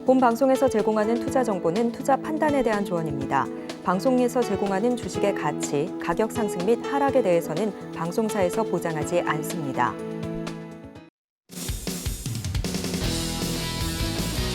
본 방송에서 제공하는 투자 정보는 투자 판단에 대한 조언입니다. 방송에서 제공하는 주식의 가치, 가격 상승 및 하락에 대해서는 방송사에서 보장하지 않습니다.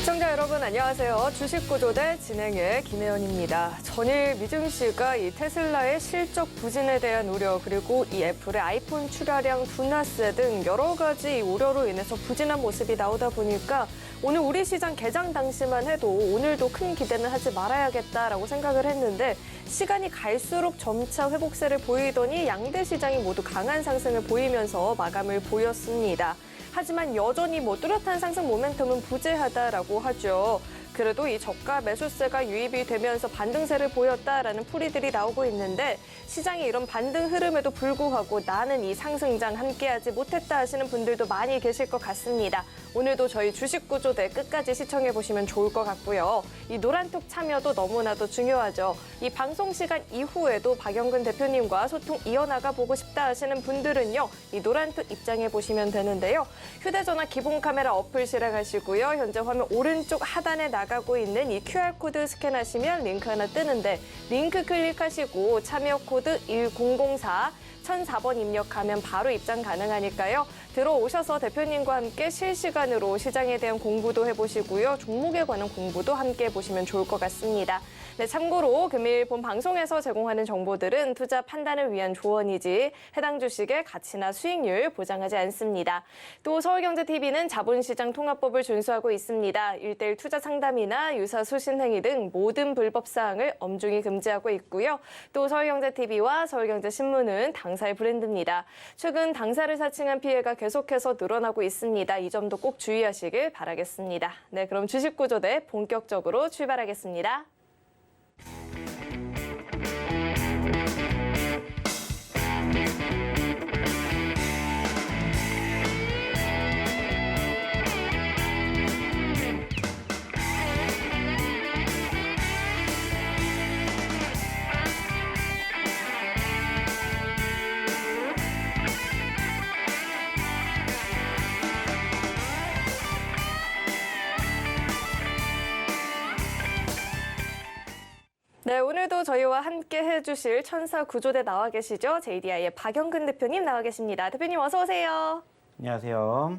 시청자 여러분 안녕하세요. 주식구조대 진행의 김혜연입니다. 전일 미증시가 이 테슬라의 실적 부진에 대한 우려 그리고 이 애플의 아이폰 출하량 둔화세 등 여러 가지 우려로 인해서 부진한 모습이 나오다 보니까 오늘 우리 시장 개장 당시만 해도 오늘도 큰 기대는 하지 말아야겠다라고 생각을 했는데 시간이 갈수록 점차 회복세를 보이더니 양대 시장이 모두 강한 상승을 보이면서 마감을 보였습니다. 하지만 여전히 뚜렷한 상승 모멘텀은 부재하다라고 하죠. 그래도 이 저가 매수세가 유입이 되면서 반등세를 보였다라는 풀이들이 나오고 있는데 시장이 이런 반등 흐름에도 불구하고 나는 이 상승장 함께하지 못했다 하시는 분들도 많이 계실 것 같습니다. 오늘도 저희 주식구조대 끝까지 시청해보시면 좋을 것 같고요. 이 노란톡 참여도 너무나도 중요하죠. 이 방송 시간 이후에도 박영근 대표님과 소통 이어나가 보고 싶다 하시는 분들은요. 이 노란톡 입장해보시면 되는데요. 휴대전화 기본 카메라 어플 실행하시고요. 현재 화면 오른쪽 하단에 나가고 있는 이 QR코드 스캔하시면 링크 하나 뜨는데 링크 클릭하시고 참여 코드 1004 1004번 입력하면 바로 입장 가능하니까요. 들어오셔서 대표님과 함께 실시간으로 시장에 대한 공부도 해보시고요. 종목에 관한 공부도 함께 해보시면 좋을 것 같습니다. 네, 참고로 금일 본 방송에서 제공하는 정보들은 투자 판단을 위한 조언이지 해당 주식의 가치나 수익률 보장하지 않습니다. 또 서울경제TV는 자본시장 통합법을 준수하고 있습니다. 1:1 투자 상담이나 유사 수신 행위 등 모든 불법 사항을 엄중히 금지하고 있고요. 또 서울경제TV와 서울경제신문은 당사의 브랜드입니다. 최근 당사를 사칭한 피해가 계속해서 늘어나고 있습니다. 이 점도 꼭 주의하시길 바라겠습니다. 네, 그럼 주식구조대 본격적으로 출발하겠습니다. 네, 오늘도 저희와 함께 해주실 천사 구조대 나와 계시죠? JDI의 박영근 대표님 나와 계십니다. 대표님 어서 오세요. 안녕하세요.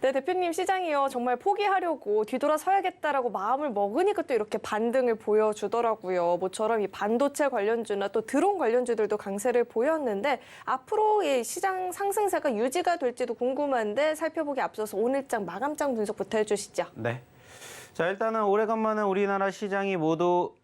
네, 대표님 시장이요. 정말 포기하려고 뒤돌아서야겠다라고 마음을 먹으니까 또 이렇게 반등을 보여주더라고요. 모처럼 이 반도체 관련주나 또 드론 관련주들도 강세를 보였는데 앞으로 이 시장 상승세가 유지가 될지도 궁금한데 살펴보기 앞서서 오늘장 마감장 분석부터 해주시죠. 네. 자, 일단은 오래간만에 우리나라 시장이 모두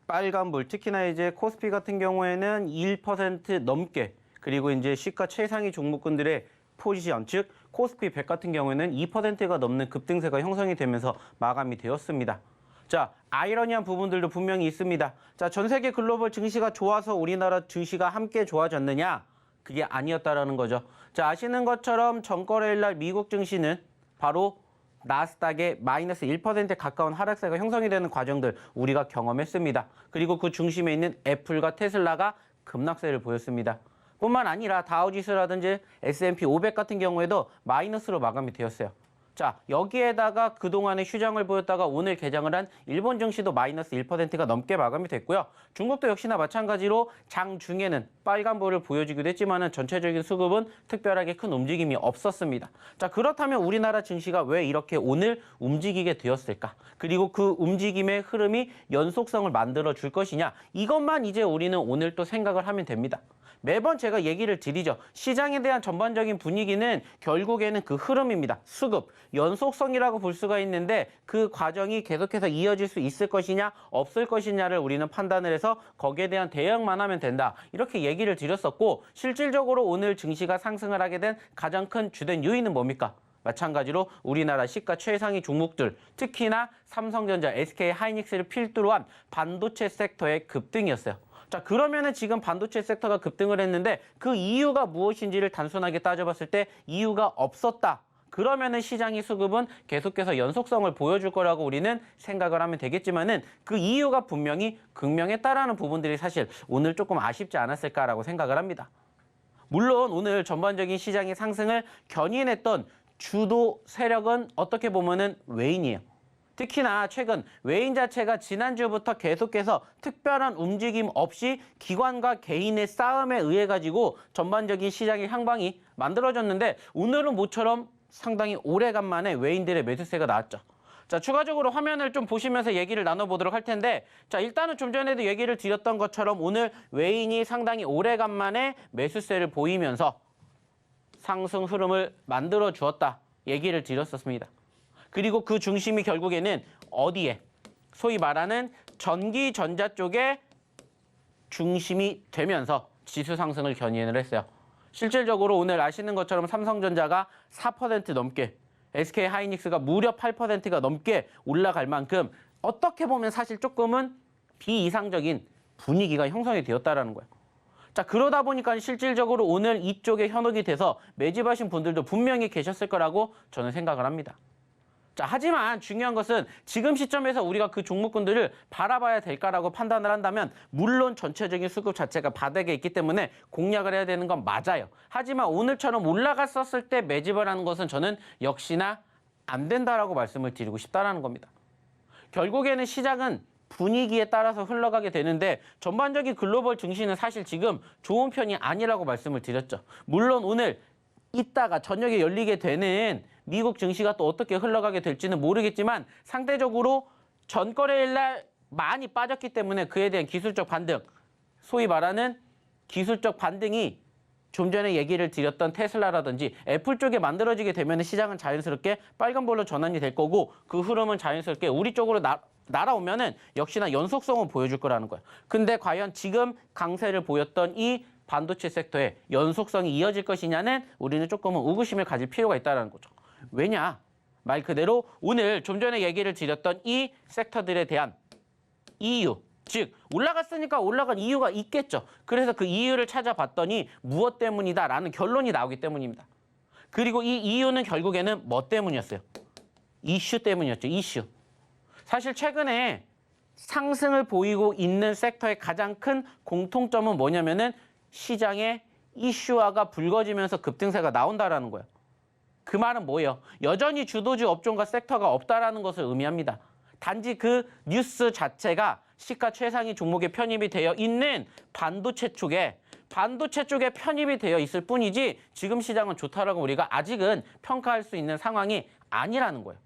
빨간불, 특히나 이제 코스피 같은 경우에는 1% 넘게, 그리고 이제 시가 최상위 종목군들의 포지션, 즉 코스피 100 같은 경우에는 2%가 넘는 급등세가 형성이 되면서 마감이 되었습니다. 자, 아이러니한 부분들도 분명히 있습니다. 자, 전 세계 글로벌 증시가 좋아서 우리나라 증시가 함께 좋아졌느냐? 그게 아니었다라는 거죠. 자, 아시는 것처럼 전거래일 날 미국 증시는 바로 나스닥의 마이너스 1%에 가까운 하락세가 형성이 되는 과정들 우리가 경험했습니다. 그리고 그 중심에 있는 애플과 테슬라가 급락세를 보였습니다. 뿐만 아니라 다우지수라든지 S&P 500 같은 경우에도 마이너스로 마감이 되었어요. 자, 여기에다가 그동안의 휴장을 보였다가 오늘 개장을 한 일본 증시도 마이너스 1%가 넘게 마감이 됐고요. 중국도 역시나 마찬가지로 장중에는 빨간불을 보여주기도 했지만은 전체적인 수급은 특별하게 큰 움직임이 없었습니다. 자, 그렇다면 우리나라 증시가 왜 이렇게 오늘 움직이게 되었을까? 그리고 그 움직임의 흐름이 연속성을 만들어 줄 것이냐? 이것만 이제 우리는 오늘 또 생각을 하면 됩니다. 매번 제가 얘기를 드리죠. 시장에 대한 전반적인 분위기는 결국에는 그 흐름입니다. 수급, 연속성이라고 볼 수가 있는데 그 과정이 계속해서 이어질 수 있을 것이냐 없을 것이냐를 우리는 판단을 해서 거기에 대한 대응만 하면 된다. 이렇게 얘기를 드렸었고 실질적으로 오늘 증시가 상승을 하게 된 가장 큰 주된 요인은 뭡니까? 마찬가지로 우리나라 시가 최상위 종목들, 특히나 삼성전자, SK하이닉스를 필두로 한 반도체 섹터의 급등이었어요. 자, 그러면은 지금 반도체 섹터가 급등을 했는데 그 이유가 무엇인지를 단순하게 따져봤을 때 이유가 없었다. 그러면은 시장의 수급은 계속해서 연속성을 보여줄 거라고 우리는 생각을 하면 되겠지만은 그 이유가 분명히 극명했다라는 부분들이 사실 오늘 조금 아쉽지 않았을까라고 생각을 합니다. 물론 오늘 전반적인 시장의 상승을 견인했던 주도 세력은 어떻게 보면은 외인이에요. 특히나 최근 외인 자체가 지난주부터 계속해서 특별한 움직임 없이 기관과 개인의 싸움에 의해 가지고 전반적인 시장의 향방이 만들어졌는데 오늘은 모처럼 상당히 오래간만에 외인들의 매수세가 나왔죠. 자, 추가적으로 화면을 좀 보시면서 얘기를 나눠보도록 할 텐데, 자, 일단은 좀 전에도 얘기를 드렸던 것처럼 오늘 외인이 상당히 오래간만에 매수세를 보이면서 상승 흐름을 만들어 주었다 얘기를 드렸었습니다. 그리고 그 중심이 결국에는 어디에? 소위 말하는 전기 전자 쪽에 중심이 되면서 지수 상승을 견인을 했어요. 실질적으로 오늘 아시는 것처럼 삼성전자가 4% 넘게, SK 하이닉스가 무려 8%가 넘게 올라갈 만큼 어떻게 보면 사실 조금은 비이상적인 분위기가 형성이 되었다라는 거예요. 자, 그러다 보니까 실질적으로 오늘 이쪽에 현혹이 돼서 매집하신 분들도 분명히 계셨을 거라고 저는 생각을 합니다. 자, 하지만 중요한 것은 지금 시점에서 우리가 그 종목군들을 바라봐야 될까라고 판단을 한다면 물론 전체적인 수급 자체가 바닥에 있기 때문에 공략을 해야 되는 건 맞아요. 하지만 오늘처럼 올라갔었을 때 매집을 하는 것은 저는 역시나 안 된다라고 말씀을 드리고 싶다라는 겁니다. 결국에는 시장은 분위기에 따라서 흘러가게 되는데 전반적인 글로벌 증시는 사실 지금 좋은 편이 아니라고 말씀을 드렸죠. 물론 오늘 이따가 저녁에 열리게 되는 미국 증시가 또 어떻게 흘러가게 될지는 모르겠지만 상대적으로 전거래일 날 많이 빠졌기 때문에 그에 대한 기술적 반등, 소위 말하는 기술적 반등이 좀 전에 얘기를 드렸던 테슬라라든지 애플 쪽에 만들어지게 되면 시장은 자연스럽게 빨간불로 전환이 될 거고 그 흐름은 자연스럽게 우리 쪽으로 날아오면은 역시나 연속성을 보여줄 거라는 거예요. 근데 과연 지금 강세를 보였던 이 반도체 섹터의 연속성이 이어질 것이냐는 우리는 조금은 의구심을 가질 필요가 있다는 거죠. 왜냐? 말 그대로 오늘 좀 전에 얘기를 드렸던 이 섹터들에 대한 이유, 즉 올라갔으니까 올라간 이유가 있겠죠. 그래서 그 이유를 찾아봤더니 무엇 때문이다라는 결론이 나오기 때문입니다. 그리고 이 이유는 결국에는 뭐 때문이었어요? 이슈 때문이었죠. 이슈. 사실 최근에 상승을 보이고 있는 섹터의 가장 큰 공통점은 뭐냐면은 시장의 이슈화가 불거지면서 급등세가 나온다라는 거예요. 그 말은 뭐예요? 여전히 주도주 업종과 섹터가 없다라는 것을 의미합니다. 단지 그 뉴스 자체가 시가 최상위 종목에 편입이 되어 있는 반도체 쪽에 편입이 되어 있을 뿐이지 지금 시장은 좋다라고 우리가 아직은 평가할 수 있는 상황이 아니라는 거예요.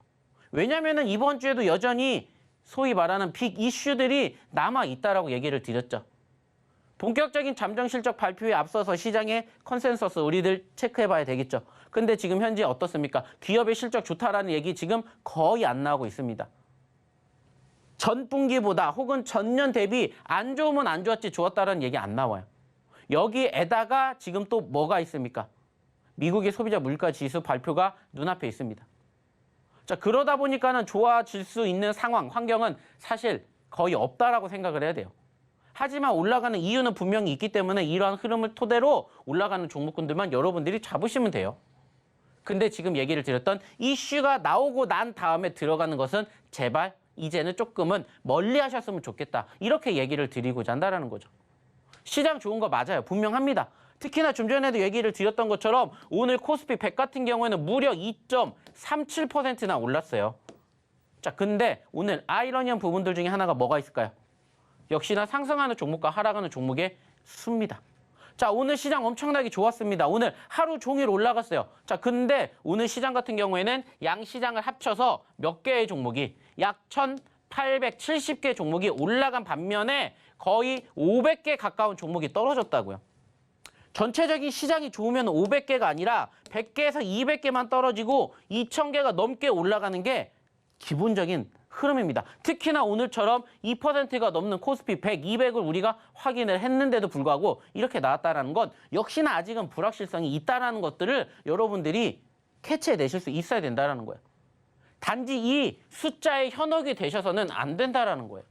왜냐하면 이번 주에도 여전히 소위 말하는 빅 이슈들이 남아있다라고 얘기를 드렸죠. 본격적인 잠정 실적 발표에 앞서서 시장의 컨센서스 우리들 체크해봐야 되겠죠. 근데 지금 현재 어떻습니까? 기업의 실적 좋다라는 얘기 지금 거의 안 나오고 있습니다. 전 분기보다 혹은 전년 대비 안 좋으면 안 좋았지 좋았다라는 얘기 안 나와요. 여기에다가 지금 또 뭐가 있습니까? 미국의 소비자 물가 지수 발표가 눈앞에 있습니다. 자, 그러다 보니까는 좋아질 수 있는 상황, 환경은 사실 거의 없다라고 생각을 해야 돼요. 하지만 올라가는 이유는 분명히 있기 때문에 이러한 흐름을 토대로 올라가는 종목군들만 여러분들이 잡으시면 돼요. 근데 지금 얘기를 드렸던 이슈가 나오고 난 다음에 들어가는 것은 제발 이제는 조금은 멀리 하셨으면 좋겠다. 이렇게 얘기를 드리고자 한다는 거죠. 시장 좋은 거 맞아요. 분명합니다. 특히나 좀 전에도 얘기를 드렸던 것처럼 오늘 코스피 100 같은 경우에는 무려 2.37%나 올랐어요. 자, 근데 오늘 아이러니한 부분들 중에 하나가 뭐가 있을까요? 역시나 상승하는 종목과 하락하는 종목의 수입니다. 자, 오늘 시장 엄청나게 좋았습니다. 오늘 하루 종일 올라갔어요. 자, 근데 오늘 시장 같은 경우에는 양 시장을 합쳐서 몇 개의 종목이 약 1,870개 종목이 올라간 반면에 거의 500개 가까운 종목이 떨어졌다고요. 전체적인 시장이 좋으면 500개가 아니라 100개에서 200개만 떨어지고 2,000개가 넘게 올라가는 게 기본적인 흐름입니다. 특히나 오늘처럼 2%가 넘는 코스피 100, 200을 우리가 확인을 했는데도 불구하고 이렇게 나왔다는 건 역시나 아직은 불확실성이 있다는 것들을 여러분들이 캐치해내실 수 있어야 된다는 거예요. 단지 이 숫자에 현혹이 되셔서는 안 된다는 거예요.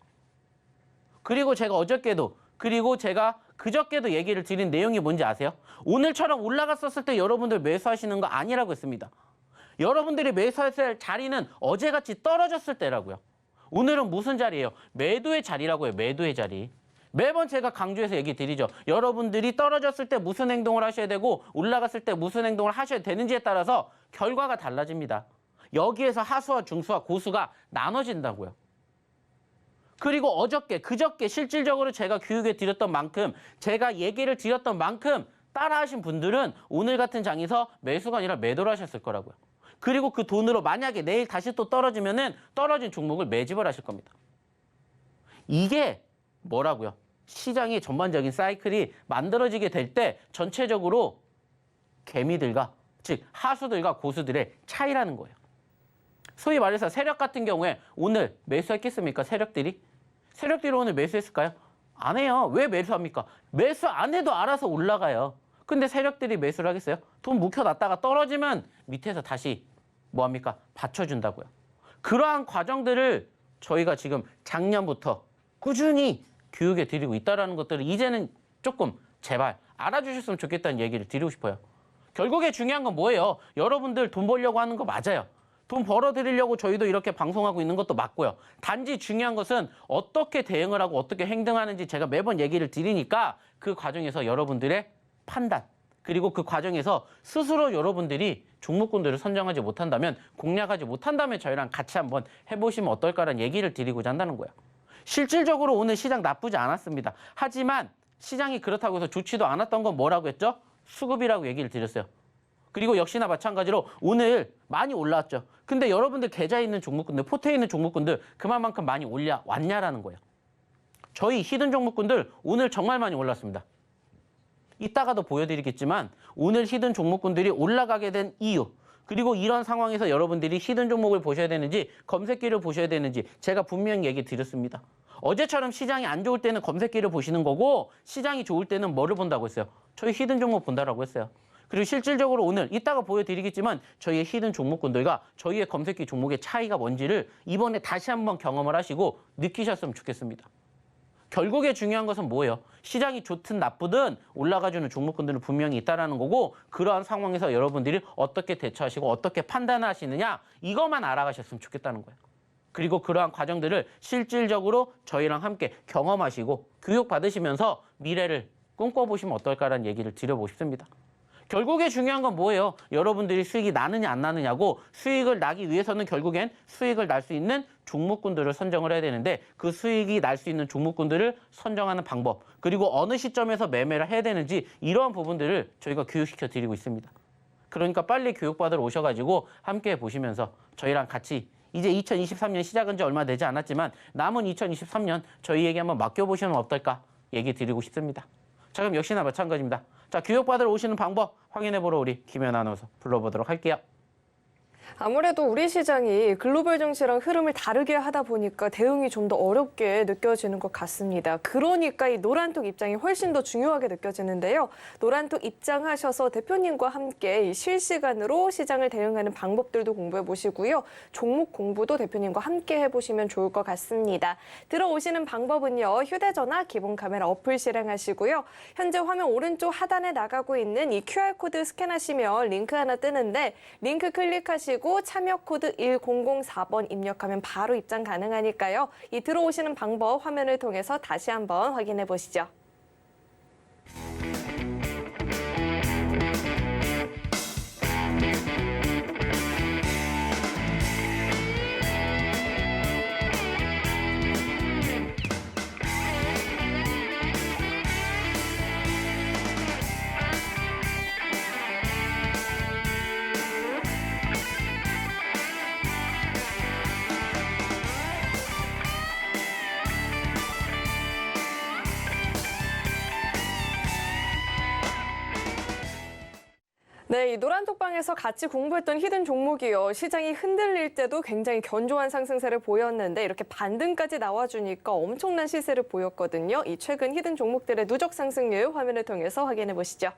그리고 제가 어저께도 그리고 제가 그저께도 얘기를 드린 내용이 뭔지 아세요? 오늘처럼 올라갔었을 때 여러분들 매수하시는 거 아니라고 했습니다. 여러분들이 매수했을 자리는 어제같이 떨어졌을 때라고요. 오늘은 무슨 자리예요? 매도의 자리라고요. 매도의 자리. 매번 제가 강조해서 얘기 드리죠. 여러분들이 떨어졌을 때 무슨 행동을 하셔야 되고 올라갔을 때 무슨 행동을 하셔야 되는지에 따라서 결과가 달라집니다. 여기에서 하수와 중수와 고수가 나눠진다고요. 그리고 어저께, 그저께 실질적으로 제가 교육에 드렸던 만큼, 제가 얘기를 드렸던 만큼 따라하신 분들은 오늘 같은 장에서 매수가 아니라 매도를 하셨을 거라고요. 그리고 그 돈으로 만약에 내일 다시 또 떨어지면은 떨어진 종목을 매집을 하실 겁니다. 이게 뭐라고요? 시장의 전반적인 사이클이 만들어지게 될 때 전체적으로 개미들과, 즉 하수들과 고수들의 차이라는 거예요. 소위 말해서 세력 같은 경우에 오늘 매수했겠습니까? 세력들이 오늘 매수했을까요? 안 해요. 왜 매수합니까? 매수 안 해도 알아서 올라가요. 근데 세력들이 매수를 하겠어요? 돈 묵혀놨다가 떨어지면 밑에서 다시 뭐합니까? 받쳐준다고요. 그러한 과정들을 저희가 지금 작년부터 꾸준히 교육에 드리고 있다는 것들을 이제는 조금 제발 알아주셨으면 좋겠다는 얘기를 드리고 싶어요. 결국에 중요한 건 뭐예요? 여러분들 돈 벌려고 하는 거 맞아요. 돈 벌어드리려고 저희도 이렇게 방송하고 있는 것도 맞고요. 단지 중요한 것은 어떻게 대응을 하고 어떻게 행동하는지 제가 매번 얘기를 드리니까 그 과정에서 여러분들의 판단, 그리고 그 과정에서 스스로 여러분들이 종목군들을 선정하지 못한다면, 공략하지 못한다면 저희랑 같이 한번 해보시면 어떨까라는 얘기를 드리고자 한다는 거예요. 실질적으로 오늘 시장 나쁘지 않았습니다. 하지만 시장이 그렇다고 해서 좋지도 않았던 건 뭐라고 했죠? 수급이라고 얘기를 드렸어요. 그리고 역시나 마찬가지로 오늘 많이 올라왔죠. 근데 여러분들 계좌에 있는 종목군들, 포트에 있는 종목군들 그만큼 많이 올라왔냐라는 거예요. 저희 히든 종목군들 오늘 정말 많이 올랐습니다. 이따가도 보여드리겠지만 오늘 히든 종목군들이 올라가게 된 이유, 그리고 이런 상황에서 여러분들이 히든 종목을 보셔야 되는지 검색기를 보셔야 되는지 제가 분명히 얘기 드렸습니다. 어제처럼 시장이 안 좋을 때는 검색기를 보시는 거고, 시장이 좋을 때는 뭐를 본다고 했어요? 저희 히든 종목 본다라고 했어요. 그리고 실질적으로 오늘 이따가 보여드리겠지만 저희의 히든 종목군들과 저희의 검색기 종목의 차이가 뭔지를 이번에 다시 한번 경험을 하시고 느끼셨으면 좋겠습니다. 결국에 중요한 것은 뭐예요? 시장이 좋든 나쁘든 올라가주는 종목군들은 분명히 있다는 거고, 그러한 상황에서 여러분들이 어떻게 대처하시고 어떻게 판단하시느냐, 이것만 알아가셨으면 좋겠다는 거예요. 그리고 그러한 과정들을 실질적으로 저희랑 함께 경험하시고 교육받으시면서 미래를 꿈꿔보시면 어떨까라는 얘기를 드려보고 싶습니다. 결국에 중요한 건 뭐예요? 여러분들이 수익이 나느냐 안 나느냐고, 수익을 나기 위해서는 결국엔 수익을 날 수 있는 종목군들을 선정을 해야 되는데, 그 수익이 날 수 있는 종목군들을 선정하는 방법, 그리고 어느 시점에서 매매를 해야 되는지, 이러한 부분들을 저희가 교육시켜 드리고 있습니다. 그러니까 빨리 교육받으러 오셔가지고 함께 보시면서 저희랑 같이, 이제 2023년 시작은 지 얼마 되지 않았지만 남은 2023년 저희에게 한번 맡겨보시면 어떨까 얘기 드리고 싶습니다. 자, 그럼 역시나 마찬가지입니다. 자, 교육받으러 오시는 방법 확인해보러 우리 김연 아나운서 불러보도록 할게요. 아무래도 우리 시장이 글로벌 증시랑 흐름을 다르게 하다 보니까 대응이 좀 더 어렵게 느껴지는 것 같습니다. 그러니까 이 노란톡 입장이 훨씬 더 중요하게 느껴지는데요. 노란톡 입장하셔서 대표님과 함께 이 실시간으로 시장을 대응하는 방법들도 공부해 보시고요. 종목 공부도 대표님과 함께 해보시면 좋을 것 같습니다. 들어오시는 방법은요. 휴대전화 기본 카메라 어플 실행하시고요. 현재 화면 오른쪽 하단에 나가고 있는 이 QR코드 스캔하시면 링크 하나 뜨는데, 링크 클릭하시고 참여 코드 1004번 입력하면 바로 입장 가능하니까요. 이 들어오시는 방법 화면을 통해서 다시 한번 확인해 보시죠. 네, 이 노란톡방에서 같이 공부했던 히든 종목이요. 시장이 흔들릴 때도 굉장히 견조한 상승세를 보였는데 이렇게 반등까지 나와주니까 엄청난 시세를 보였거든요. 이 최근 히든 종목들의 누적 상승률 화면을 통해서 확인해 보시죠.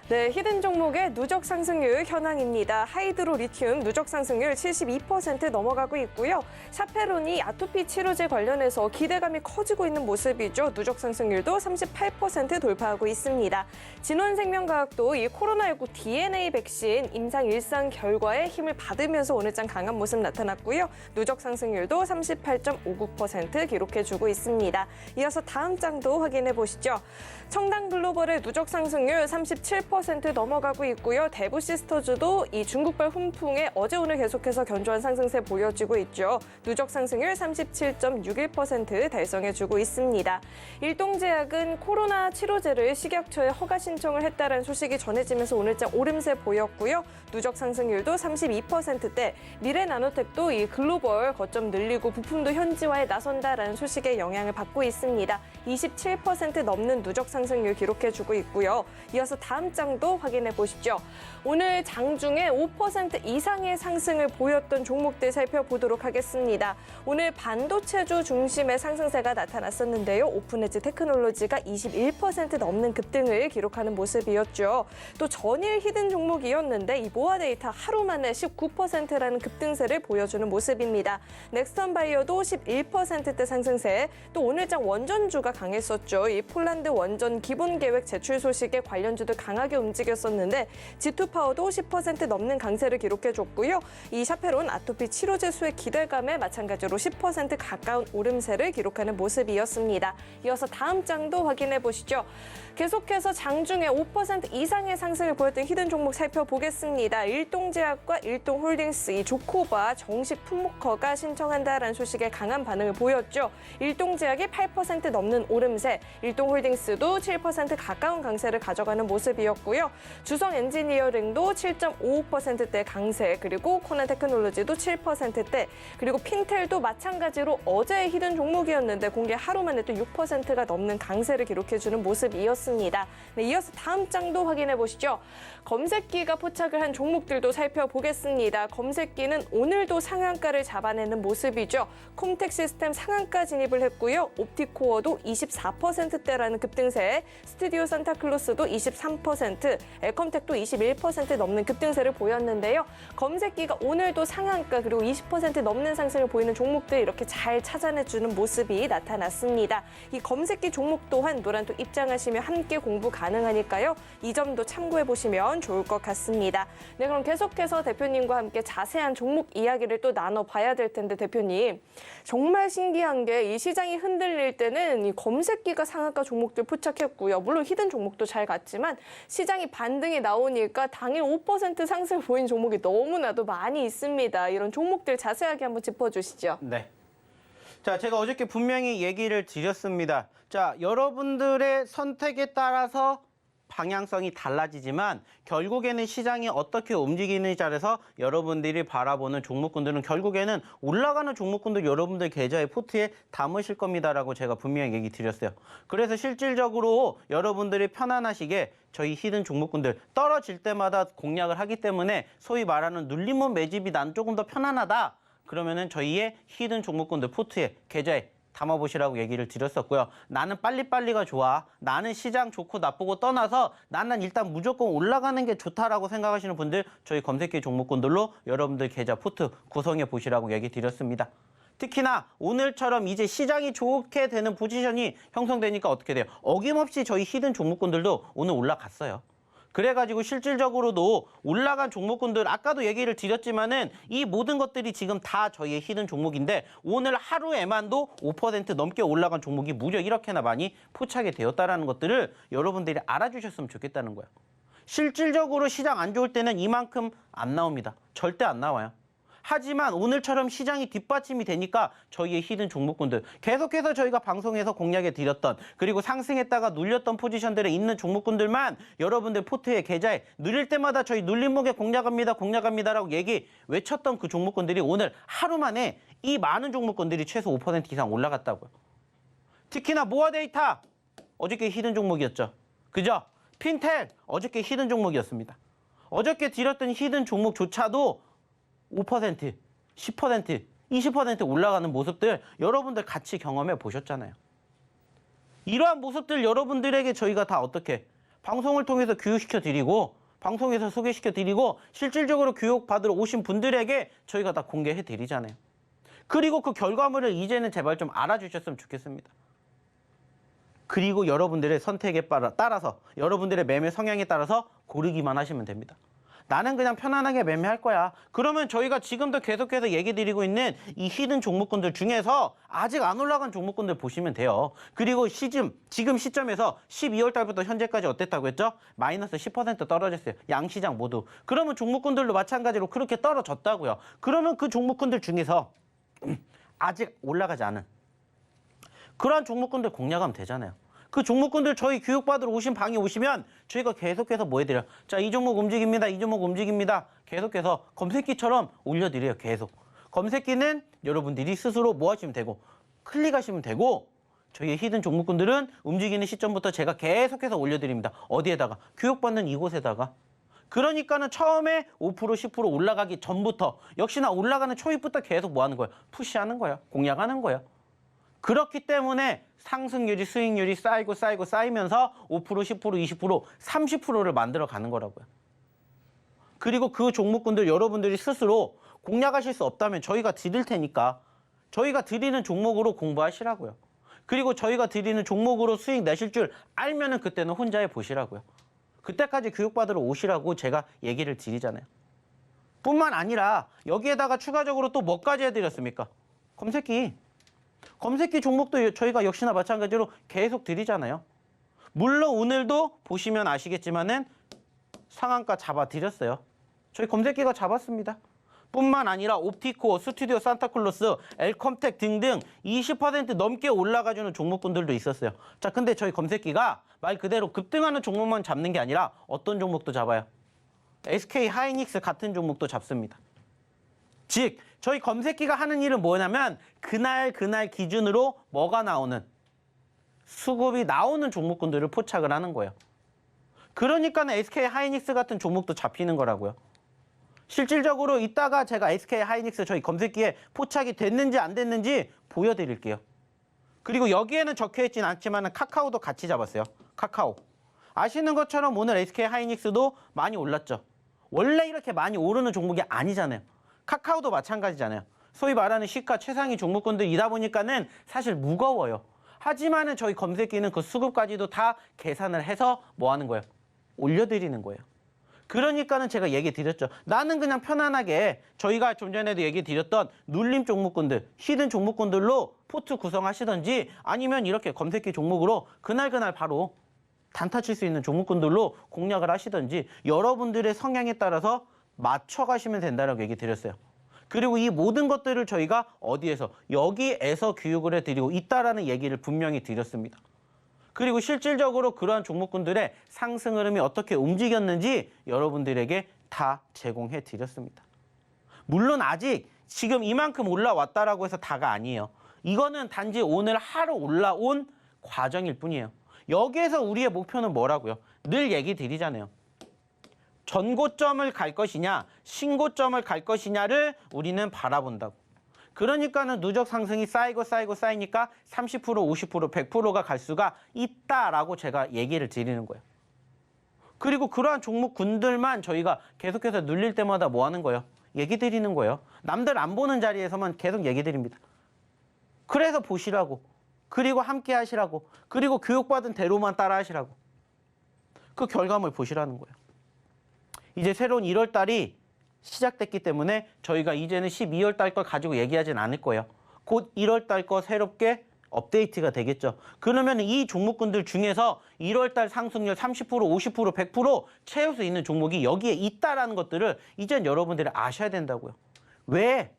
네, 히든 종목의 누적 상승률 현황입니다. 하이드로 리튬 누적 상승률 72% 넘어가고 있고요. 샤페론이 아토피 치료제 관련해서 기대감이 커지고 있는 모습이죠. 누적 상승률도 38% 돌파하고 있습니다. 진원생명과학도 이 코로나19 DNA 백신 임상 일상 결과에 힘을 받으면서 오늘장 강한 모습 나타났고요. 누적 상승률도 38.59% 기록해주고 있습니다. 이어서 다음 장도 확인해 보시죠. 청담글로벌의 누적 상승률 37% 10% 넘어가고 있고요. 대부 시스터즈도 이 중국발 훈풍에 어제 오늘 계속해서 견조한 상승세 보여지고 있죠. 누적 상승률 37.61% 달성해주고 있습니다. 일동제약은 코로나 치료제를 식약처에 허가 신청을 했다는 소식이 전해지면서 오늘장 오름세 보였고요. 누적 상승률도 32%대, 미래나노텍도 이 글로벌 거점 늘리고 부품도 현지화에 나선다라는 소식에 영향을 받고 있습니다. 27% 넘는 누적 상승률 기록해주고 있고요. 이어서 다음 장도 확인해 보시죠. 오늘 장중에 5% 이상의 상승을 보였던 종목들 살펴보도록 하겠습니다. 오늘 반도체주 중심의 상승세가 나타났었는데요. 오픈에지 테크놀로지가 21% 넘는 급등을 기록하는 모습이었죠. 또 전일 히든 종목이었는데 이 모아데이터 하루 만에 19%라는 급등세를 보여주는 모습입니다. 넥스턴 바이오도 11%대 상승세, 또 오늘장 원전주가 강했었죠. 이 폴란드 원전 기본 계획 제출 소식에 관련주도 강하게 움직였었는데 G2파워도 10% 넘는 강세를 기록해줬고요. 이 샤페론 아토피 치료제 수의 기대감에 마찬가지로 10% 가까운 오름세를 기록하는 모습이었습니다. 이어서 다음 장도 확인해 보시죠. 계속해서 장중에 5% 이상의 상승을 보였던 히든 종목 살펴보겠습니다. 일동제약과 일동홀딩스, 이 조코바 정식 품목허가 신청한다라는 소식에 강한 반응을 보였죠. 일동제약이 8% 넘는 오름세, 일동홀딩스도 7% 가까운 강세를 가져가는 모습이었고요. 주성 엔지니어링도 7.55%대 강세, 그리고 코난 테크놀로지도 7%대, 그리고 핀텔도 마찬가지로 어제의 히든 종목이었는데 공개 하루 만에 또 6%가 넘는 강세를 기록해주는 모습이었습니다. 네, 이어서 다음 장도 확인해 보시죠. 검색기가 포착을 한 종목들도 살펴보겠습니다. 검색기는 오늘도 상한가를 잡아내는 모습이죠. 콤텍 시스템 상한가 진입을 했고요. 옵티코어도 24%대라는 급등세, 스튜디오 산타클로스도 23%, 엘컴텍도 21% 넘는 급등세를 보였는데요. 검색기가 오늘도 상한가 그리고 20% 넘는 상승을 보이는 종목들 이렇게 잘 찾아내주는 모습이 나타났습니다. 이 검색기 종목 또한 노란톡 입장하시면 함께 공부 가능하니까요. 이 점도 참고해 보시면 좋을 것 같습니다. 네, 그럼 계속해서 대표님과 함께 자세한 종목 이야기를 또 나눠봐야 될 텐데 대표님, 정말 신기한 게 이 시장이 흔들릴 때는 이 검색기가 상한가 종목들 포착했고요. 물론 히든 종목도 잘 갔지만 시장이 반등이 나오니까 당일 5% 상승 보인 종목이 너무나도 많이 있습니다. 이런 종목들 자세하게 한번 짚어주시죠. 네. 자, 제가 어저께 분명히 얘기를 드렸습니다. 자, 여러분들의 선택에 따라서 방향성이 달라지지만 결국에는 시장이 어떻게 움직이는지 따라서 여러분들이 바라보는 종목군들은 결국에는 올라가는 종목군들 여러분들 계좌의 포트에 담으실 겁니다라고 제가 분명히 얘기 드렸어요. 그래서 실질적으로 여러분들이 편안하시게 저희 히든 종목군들 떨어질 때마다 공략을 하기 때문에 소위 말하는 눌림목 매집이 난 조금 더 편안하다. 그러면은 저희의 히든 종목군들 포트에 계좌에 담아보시라고 얘기를 드렸었고요. 나는 빨리빨리가 좋아. 나는 시장 좋고 나쁘고 떠나서 나는 일단 무조건 올라가는 게 좋다라고 생각하시는 분들 저희 검색기 종목군들로 여러분들 계좌 포트 구성해 보시라고 얘기 드렸습니다. 특히나 오늘처럼 이제 시장이 좋게 되는 포지션이 형성되니까 어떻게 돼요? 어김없이 저희 히든 종목군들도 오늘 올라갔어요. 그래가지고 실질적으로도 올라간 종목군들 아까도 얘기를 드렸지만은 이 모든 것들이 지금 다 저희의 히든 종목인데 오늘 하루에만도 5% 넘게 올라간 종목이 무려 이렇게나 많이 포착이 되었다라는 것들을 여러분들이 알아주셨으면 좋겠다는 거예요. 실질적으로 시장 안 좋을 때는 이만큼 안 나옵니다. 절대 안 나와요. 하지만 오늘처럼 시장이 뒷받침이 되니까 저희의 히든 종목군들 계속해서 저희가 방송에서 공략해 드렸던 그리고 상승했다가 눌렸던 포지션들에 있는 종목군들만 여러분들 포트에 계좌에 누릴 때마다 저희 눌림목에 공략합니다라고 얘기 외쳤던 그 종목군들이 오늘 하루 만에 이 많은 종목군들이 최소 5% 이상 올라갔다고요. 특히나 모아데이터 어저께 히든 종목이었죠. 그죠? 핀텔 어저께 히든 종목이었습니다. 어저께 드렸던 히든 종목조차도 5%, 10%, 20% 올라가는 모습들 여러분들 같이 경험해 보셨잖아요. 이러한 모습들 여러분들에게 저희가 다 어떻게 방송을 통해서 교육시켜 드리고 방송에서 소개시켜 드리고 실질적으로 교육받으러 오신 분들에게 저희가 다 공개해 드리잖아요. 그리고 그 결과물을 이제는 제발 좀 알아주셨으면 좋겠습니다. 그리고 여러분들의 선택에 따라서 여러분들의 매매 성향에 따라서 고르기만 하시면 됩니다. 나는 그냥 편안하게 매매할 거야. 그러면 저희가 지금도 계속해서 얘기 드리고 있는 이 히든 종목군들 중에서 아직 안 올라간 종목군들 보시면 돼요. 그리고 지금 시점에서 12월 달부터 현재까지 어땠다고 했죠? 마이너스 10% 떨어졌어요. 양시장 모두. 그러면 종목군들도 마찬가지로 그렇게 떨어졌다고요. 그러면 그 종목군들 중에서 아직 올라가지 않은 그러한 종목군들 공략하면 되잖아요. 그 종목군들 저희 교육받으러 오신 방에 오시면 저희가 계속해서 뭐 해드려요? 자, 이 종목 움직입니다. 이 종목 움직입니다. 계속해서 검색기처럼 올려드려요. 계속. 검색기는 여러분들이 스스로 뭐 하시면 되고 클릭하시면 되고 저희의 히든 종목군들은 움직이는 시점부터 제가 계속해서 올려드립니다. 어디에다가? 교육받는 이곳에다가. 그러니까는 처음에 5% 10% 올라가기 전부터 역시나 올라가는 초입부터 계속 뭐 하는 거예요? 푸시하는 거예요. 공략하는 거예요. 그렇기 때문에 상승률이 수익률이 쌓이면서 5% 10% 20% 30%를 만들어 가는 거라고요. 그리고 그 종목군들 여러분들이 스스로 공략하실 수 없다면 저희가 드릴 테니까 저희가 드리는 종목으로 공부하시라고요. 그리고 저희가 드리는 종목으로 수익 내실 줄 알면은 그때는 혼자 해 보시라고요. 그때까지 교육받으러 오시라고 제가 얘기를 드리잖아요. 뿐만 아니라 여기에다가 추가적으로 또 뭐까지 해드렸습니까? 검색기 종목도 저희가 역시나 마찬가지로 계속 드리잖아요. 물론 오늘도 보시면 아시겠지만은 상한가 잡아드렸어요. 저희 검색기가 잡았습니다. 뿐만 아니라 옵티코, 스튜디오 산타클로스, 엘컴텍 등등 20% 넘게 올라가주는 종목군들도 있었어요. 자, 근데 저희 검색기가 말 그대로 급등하는 종목만 잡는 게 아니라 어떤 종목도 잡아요? SK 하이닉스 같은 종목도 잡습니다. 즉, 저희 검색기가 하는 일은 뭐냐면 그날 기준으로 뭐가 나오는 수급이 나오는 종목군들을 포착을 하는 거예요. 그러니까는 SK 하이닉스 같은 종목도 잡히는 거라고요. 실질적으로 이따가 제가 SK 하이닉스 저희 검색기에 포착이 됐는지 안 됐는지 보여드릴게요. 그리고 여기에는 적혀있진 않지만 카카오도 같이 잡았어요. 카카오. 아시는 것처럼 오늘 SK 하이닉스도 많이 올랐죠. 원래 이렇게 많이 오르는 종목이 아니잖아요. 카카오도 마찬가지잖아요. 소위 말하는 시가 최상위 종목군들이다 보니까는 사실 무거워요. 하지만은 저희 검색기는 그 수급까지도 다 계산을 해서 뭐 하는 거예요? 올려드리는 거예요. 그러니까는 제가 얘기 드렸죠. 나는 그냥 편안하게 저희가 좀 전에도 얘기 드렸던 눌림 종목군들, 히든 종목군들로 포트 구성하시던지 아니면 이렇게 검색기 종목으로 그날 바로 단타 칠 수 있는 종목군들로 공략을 하시던지 여러분들의 성향에 따라서 맞춰가시면 된다라고 얘기 드렸어요. 그리고 이 모든 것들을 저희가 어디에서? 여기에서 교육을 해드리고 있다라는 얘기를 분명히 드렸습니다. 그리고 실질적으로 그러한 종목군들의 상승 흐름이 어떻게 움직였는지 여러분들에게 다 제공해 드렸습니다. 물론 아직 지금 이만큼 올라왔다라고 해서 다가 아니에요. 이거는 단지 오늘 하루 올라온 과정일 뿐이에요. 여기에서 우리의 목표는 뭐라고요? 늘 얘기 드리잖아요. 전고점을 갈 것이냐, 신고점을 갈 것이냐를 우리는 바라본다고. 그러니까는 누적 상승이 쌓이니까 30%, 50%, 100%가 갈 수가 있다라고 제가 얘기를 드리는 거예요. 그리고 그러한 종목군들만 저희가 계속해서 눌릴 때마다 뭐 하는 거예요? 얘기 드리는 거예요. 남들 안 보는 자리에서만 계속 얘기 드립니다. 그래서 보시라고. 그리고 함께 하시라고. 그리고 교육받은 대로만 따라 하시라고. 그 결과물 보시라는 거예요. 이제 새로운 1월 달이 시작됐기 때문에 저희가 이제는 12월 달 걸 가지고 얘기하진 않을 거예요. 곧 1월 달 거 새롭게 업데이트가 되겠죠. 그러면 이 종목군들 중에서 1월 달 상승률 30%, 50%, 100% 채울 수 있는 종목이 여기에 있다라는 것들을 이젠 여러분들이 아셔야 된다고요. 왜?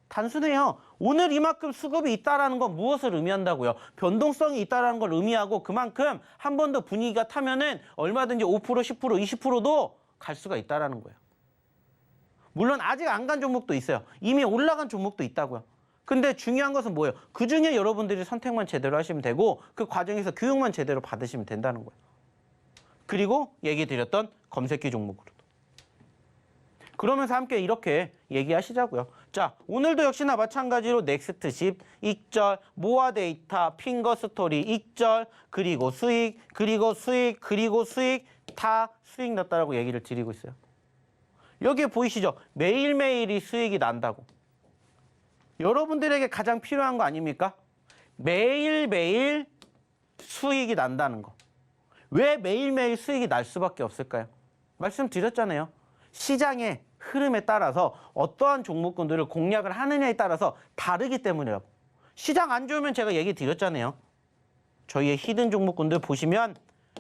단순해요. 오늘 이만큼 수급이 있다라는 건 무엇을 의미한다고요? 변동성이 있다라는 걸 의미하고 그만큼 한 번 더 분위기가 타면은 얼마든지 5%, 10%, 20%도 갈 수가 있다라는 거예요. 물론 아직 안 간 종목도 있어요. 이미 올라간 종목도 있다고요. 근데 중요한 것은 뭐예요? 그중에 여러분들이 선택만 제대로 하시면 되고 그 과정에서 교육만 제대로 받으시면 된다는 거예요. 그리고 얘기 드렸던 검색기 종목으로도. 그러면서 함께 이렇게 얘기하시자고요. 자, 오늘도 역시나 마찬가지로 넥스트 10, 익절, 모아 데이터, 핑거 스토리, 익절, 그리고 수익, 그리고 수익, 그리고 수익, 다 수익 났다라고 얘기를 드리고 있어요. 여기에 보이시죠? 매일매일이 수익이 난다고. 여러분들에게 가장 필요한 거 아닙니까? 매일매일 수익이 난다는 거. 왜 매일매일 수익이 날 수밖에 없을까요? 말씀드렸잖아요. 시장의 흐름에 따라서 어떠한 종목군들을 공략을 하느냐에 따라서 다르기 때문이라고. 시장 안 좋으면 제가 얘기 드렸잖아요. 저희의 히든 종목군들 보시면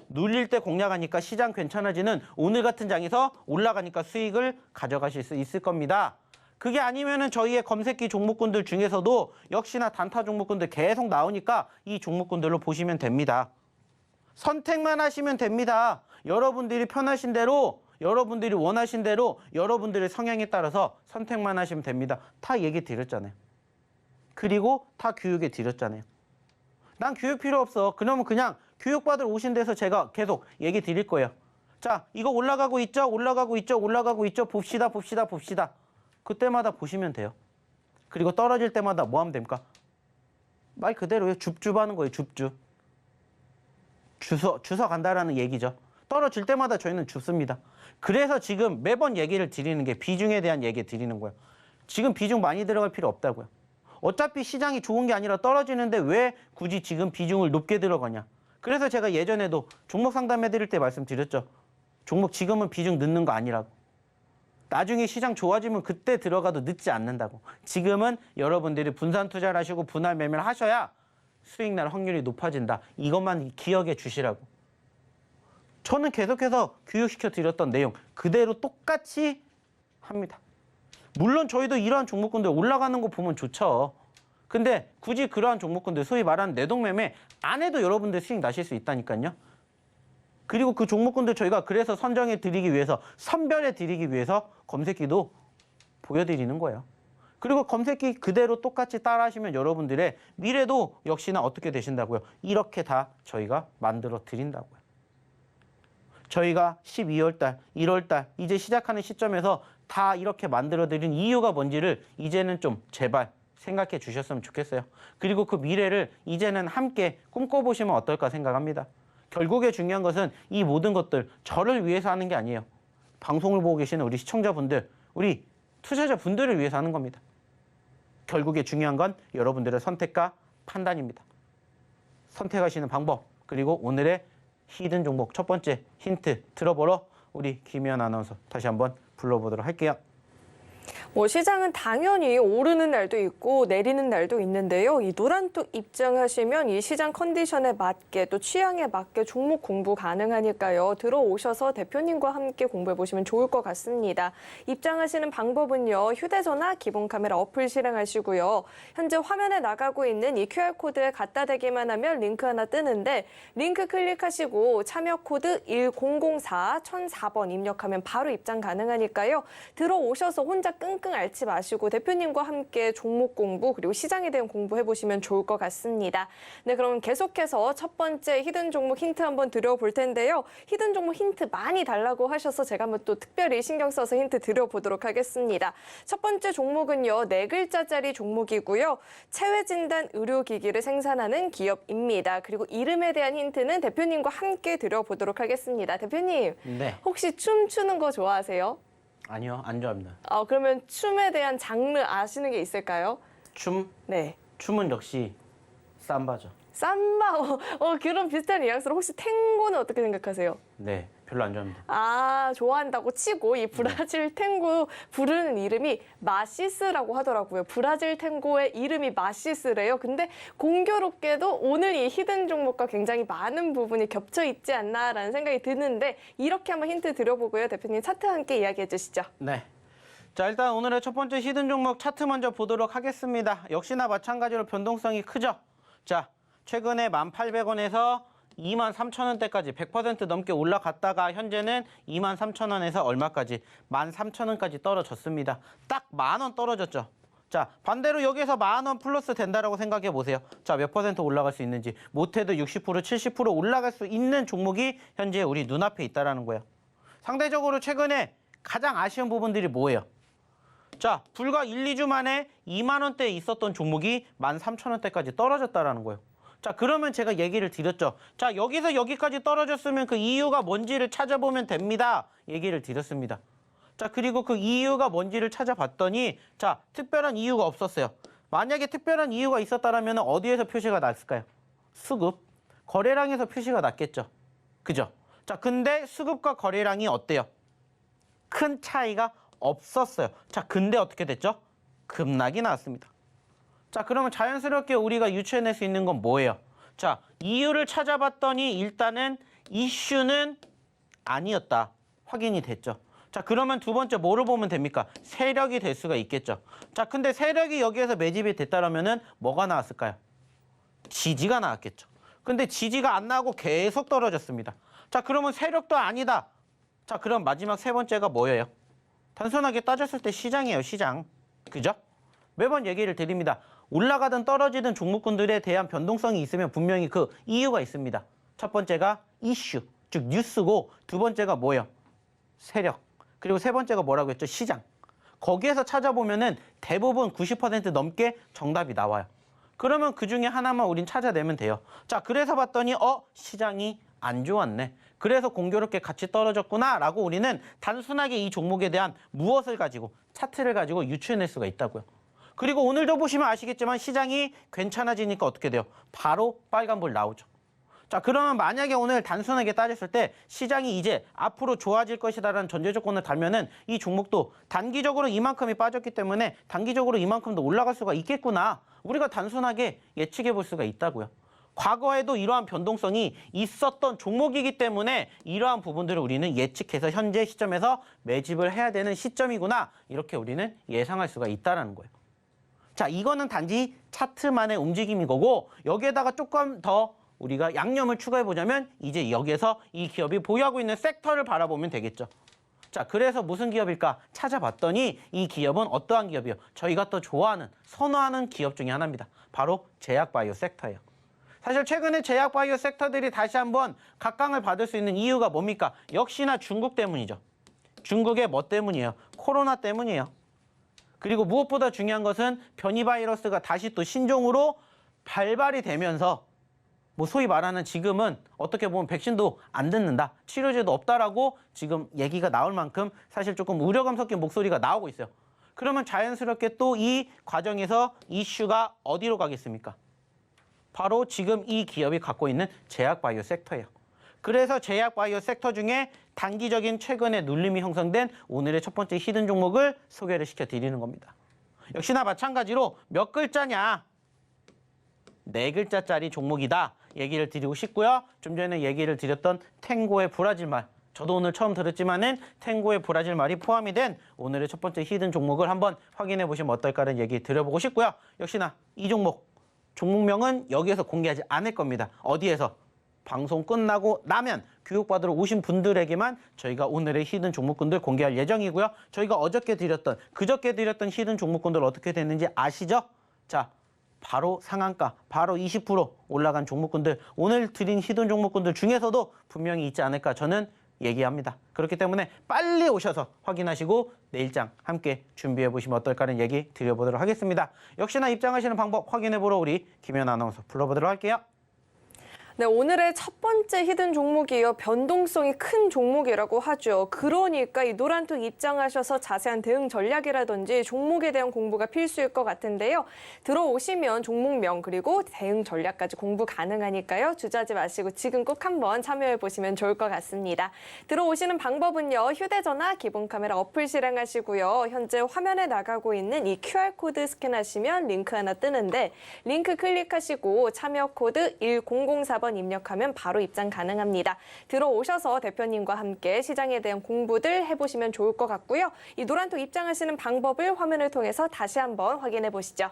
눌릴 때 공략하니까 시장 괜찮아지는 오늘 같은 장에서 올라가니까 수익을 가져가실 수 있을 겁니다. 그게 아니면은 저희의 검색기 종목군들 중에서도 역시나 단타 종목군들 계속 나오니까 이 종목군들로 보시면 됩니다. 선택만 하시면 됩니다. 여러분들이 편하신 대로, 여러분들이 원하신 대로, 여러분들의 성향에 따라서 선택만 하시면 됩니다. 다 얘기 드렸잖아요. 그리고 다 교육에 드렸잖아요. 난 교육 필요 없어. 그러면 그냥 교육받으러 오신 데서 제가 계속 얘기 드릴 거예요. 자, 이거 올라가고 있죠? 올라가고 있죠? 올라가고 있죠? 봅시다, 봅시다, 봅시다. 그때마다 보시면 돼요. 그리고 떨어질 때마다 뭐 하면 됩니까? 말 그대로요. 줍줍 하는 거예요. 줍줍. 주서 간다라는 얘기죠. 떨어질 때마다 저희는 줍습니다. 그래서 지금 매번 얘기를 드리는 게 비중에 대한 얘기 드리는 거예요. 지금 비중 많이 들어갈 필요 없다고요. 어차피 시장이 좋은 게 아니라 떨어지는데 왜 굳이 지금 비중을 높게 들어가냐. 그래서 제가 예전에도 종목 상담해 드릴 때 말씀드렸죠. 종목 지금은 비중 넣는 거 아니라고. 나중에 시장 좋아지면 그때 들어가도 늦지 않는다고. 지금은 여러분들이 분산 투자를 하시고 분할 매매를 하셔야 수익 날 확률이 높아진다. 이것만 기억해 주시라고. 저는 계속해서 교육시켜 드렸던 내용 그대로 똑같이 합니다. 물론 저희도 이러한 종목군들 올라가는 거 보면 좋죠. 근데 굳이 그러한 종목군들 소위 말하는 내동매매 안 해도 여러분들 수익 나실 수 있다니까요. 그리고 그 종목군들 저희가 그래서 선정해 드리기 위해서, 선별해 드리기 위해서 검색기도 보여드리는 거예요. 그리고 검색기 그대로 똑같이 따라 하시면 여러분들의 미래도 역시나 어떻게 되신다고요? 이렇게 다 저희가 만들어 드린다고요. 저희가 12월달, 1월달 이제 시작하는 시점에서 다 이렇게 만들어 드린 이유가 뭔지를 이제는 좀 제발 생각해 주셨으면 좋겠어요. 그리고 그 미래를 이제는 함께 꿈꿔보시면 어떨까 생각합니다. 결국에 중요한 것은 이 모든 것들 저를 위해서 하는 게 아니에요. 방송을 보고 계시는 우리 시청자분들, 우리 투자자분들을 위해서 하는 겁니다. 결국에 중요한 건 여러분들의 선택과 판단입니다. 선택하시는 방법, 그리고 오늘의 히든 종목 첫 번째 힌트 들어보러 우리 김혜연 아나운서 다시 한번 불러보도록 할게요. 시장은 당연히 오르는 날도 있고 내리는 날도 있는데요. 이 노란톡 입장하시면 이 시장 컨디션에 맞게 또 취향에 맞게 종목 공부 가능하니까요. 들어오셔서 대표님과 함께 공부해 보시면 좋을 것 같습니다. 입장하시는 방법은요. 휴대전화 기본 카메라 어플 실행하시고요. 현재 화면에 나가고 있는 이 QR코드에 갖다 대기만 하면 링크 하나 뜨는데 링크 클릭하시고 참여 코드 1004-1004번 입력하면 바로 입장 가능하니까요. 들어오셔서 혼자 끙끙 앓지 마시고 대표님과 함께 종목 공부 그리고 시장에 대한 공부해 보시면 좋을 것 같습니다. 네, 그럼 계속해서 첫 번째 히든 종목 힌트 한번 드려볼 텐데요. 히든 종목 힌트 많이 달라고 하셔서 제가 한번 또 특별히 신경 써서 힌트 드려보도록 하겠습니다. 첫 번째 종목은요. 4글자짜리 종목이고요. 체외진단 의료기기를 생산하는 기업입니다. 그리고 이름에 대한 힌트는 대표님과 함께 드려보도록 하겠습니다. 대표님, 네. 혹시 춤 추는 거 좋아하세요? 아니요, 안 좋아합니다. 그러면 춤에 대한 장르 아시는 게 있을까요? 춤? 네. 춤은 역시 삼바죠. 삼바, 그런 비슷한 뉘앙스로 혹시 탱고는 어떻게 생각하세요? 네, 별로 안 좋아합니다. 좋아한다고 치고 이 브라질 탱고 부르는 이름이 마시스라고 하더라고요. 브라질 탱고의 이름이 마시스래요. 근데 공교롭게도 오늘 이 히든 종목과 굉장히 많은 부분이 겹쳐 있지 않나라는 생각이 드는데 이렇게 한번 힌트 드려보고요. 대표님 차트 함께 이야기해 주시죠. 네. 자, 일단 오늘의 첫 번째 히든 종목 차트 먼저 보도록 하겠습니다. 역시나 마찬가지로 변동성이 크죠. 자, 최근에 1,800원에서 23,000원대까지 100% 넘게 올라갔다가 현재는 23,000원에서 얼마까지? 13,000원까지 떨어졌습니다. 딱 10,000원 떨어졌죠. 자, 반대로 여기에서 10,000원 플러스 된다라고 생각해 보세요. 자, 몇 퍼센트 올라갈 수 있는지. 못해도 60%, 70% 올라갈 수 있는 종목이 현재 우리 눈앞에 있다라는 거예요. 상대적으로 최근에 가장 아쉬운 부분들이 뭐예요? 자, 불과 1, 2주 만에 2만 원대에 있었던 종목이 13,000원대까지 떨어졌다라는 거예요. 자, 그러면 제가 얘기를 드렸죠. 자, 여기서 여기까지 떨어졌으면 그 이유가 뭔지를 찾아보면 됩니다. 얘기를 드렸습니다. 자, 그리고 그 이유가 뭔지를 찾아봤더니 자, 특별한 이유가 없었어요. 만약에 특별한 이유가 있었다면 어디에서 표시가 났을까요? 수급, 거래량에서 표시가 났겠죠. 그죠? 자, 근데 수급과 거래량이 어때요? 큰 차이가 없었어요. 자, 근데 어떻게 됐죠? 급락이 나왔습니다. 자, 그러면 자연스럽게 우리가 유추해낼 수 있는 건 뭐예요? 자, 이유를 찾아봤더니 일단은 이슈는 아니었다. 확인이 됐죠. 자, 그러면 두 번째 뭐를 보면 됩니까? 세력이 될 수가 있겠죠. 자, 근데 세력이 여기에서 매집이 됐다라면은 뭐가 나왔을까요? 지지가 나왔겠죠. 근데 지지가 안 나오고 계속 떨어졌습니다. 자, 그러면 세력도 아니다. 자, 그럼 마지막 세 번째가 뭐예요? 단순하게 따졌을 때 시장이에요, 시장. 그죠? 매번 얘기를 드립니다. 올라가든 떨어지든 종목군들에 대한 변동성이 있으면 분명히 그 이유가 있습니다. 첫 번째가 이슈, 즉 뉴스고, 두 번째가 뭐예요? 세력. 그리고 세 번째가 뭐라고 했죠? 시장. 거기에서 찾아보면은 대부분 90% 넘게 정답이 나와요. 그러면 그 중에 하나만 우린 찾아내면 돼요. 자, 그래서 봤더니 시장이 안 좋았네. 그래서 공교롭게 같이 떨어졌구나 라고 우리는 단순하게 이 종목에 대한 무엇을 가지고, 차트를 가지고 유추해낼 수가 있다고요. 그리고 오늘도 보시면 아시겠지만 시장이 괜찮아지니까 어떻게 돼요? 바로 빨간불 나오죠. 자, 그러면 만약에 오늘 단순하게 따졌을 때 시장이 이제 앞으로 좋아질 것이다라는 전제 조건을 달면은 이 종목도 단기적으로 이만큼이 빠졌기 때문에 단기적으로 이만큼도 올라갈 수가 있겠구나. 우리가 단순하게 예측해 볼 수가 있다고요. 과거에도 이러한 변동성이 있었던 종목이기 때문에 이러한 부분들을 우리는 예측해서 현재 시점에서 매집을 해야 되는 시점이구나. 이렇게 우리는 예상할 수가 있다는 거예요. 자, 이거는 단지 차트만의 움직임인 거고, 여기에다가 조금 더 우리가 양념을 추가해 보자면 이제 여기에서 이 기업이 보유하고 있는 섹터를 바라보면 되겠죠. 자, 그래서 무슨 기업일까 찾아봤더니 이 기업은 어떠한 기업이요? 저희가 또 좋아하는, 선호하는 기업 중에 하나입니다. 바로 제약바이오 섹터예요. 사실 최근에 제약바이오 섹터들이 다시 한번 각광을 받을 수 있는 이유가 뭡니까? 역시나 중국 때문이죠. 중국의 뭐 때문이에요? 코로나 때문이에요. 그리고 무엇보다 중요한 것은 변이 바이러스가 다시 또 신종으로 발발이 되면서 소위 말하는 지금은 어떻게 보면 백신도 안 듣는다, 치료제도 없다라고 지금 얘기가 나올 만큼 사실 조금 우려감 섞인 목소리가 나오고 있어요. 그러면 자연스럽게 또 이 과정에서 이슈가 어디로 가겠습니까? 바로 지금 이 기업이 갖고 있는 제약바이오 섹터예요. 그래서 제약바이오 섹터 중에 단기적인 최근에 눌림이 형성된 오늘의 첫 번째 히든 종목을 소개를 시켜드리는 겁니다. 역시나 마찬가지로 몇 글자냐? 4글자짜리 종목이다 얘기를 드리고 싶고요. 좀 전에 얘기를 드렸던 탱고의 브라질 말, 저도 오늘 처음 들었지만은 탱고의 브라질 말이 포함이 된 오늘의 첫 번째 히든 종목을 한번 확인해 보시면 어떨까라는 얘기 드려보고 싶고요. 역시나 이 종목명은 여기에서 공개하지 않을 겁니다. 어디에서? 방송 끝나고 나면 교육받으러 오신 분들에게만 저희가 오늘의 히든 종목군들 공개할 예정이고요. 저희가 그저께 드렸던 히든 종목군들 어떻게 됐는지 아시죠? 자, 바로 상한가, 바로 20% 올라간 종목군들, 오늘 드린 히든 종목군들 중에서도 분명히 있지 않을까 저는 얘기합니다. 그렇기 때문에 빨리 오셔서 확인하시고 내일장 함께 준비해 보시면 어떨까라는 얘기 드려보도록 하겠습니다. 역시나 입장하시는 방법 확인해 보러 우리 김현 아나운서 불러보도록 할게요. 네, 오늘의 첫 번째 히든 종목이요. 변동성이 큰 종목이라고 하죠. 그러니까 이 노란톡 입장하셔서 자세한 대응 전략이라든지 종목에 대한 공부가 필수일 것 같은데요. 들어오시면 종목명 그리고 대응 전략까지 공부 가능하니까요. 주저하지 마시고 지금 꼭 한번 참여해 보시면 좋을 것 같습니다. 들어오시는 방법은요. 휴대전화 기본 카메라 어플 실행하시고요. 현재 화면에 나가고 있는 이 QR코드 스캔하시면 링크 하나 뜨는데 링크 클릭하시고 참여 코드 1004번 입력하면 바로 입장 가능합니다. 들어오셔서 대표님과 함께 시장에 대한 공부들 해보시면 좋을 것 같고요. 이 노란톡 입장하시는 방법을 화면을 통해서 다시 한번 확인해 보시죠.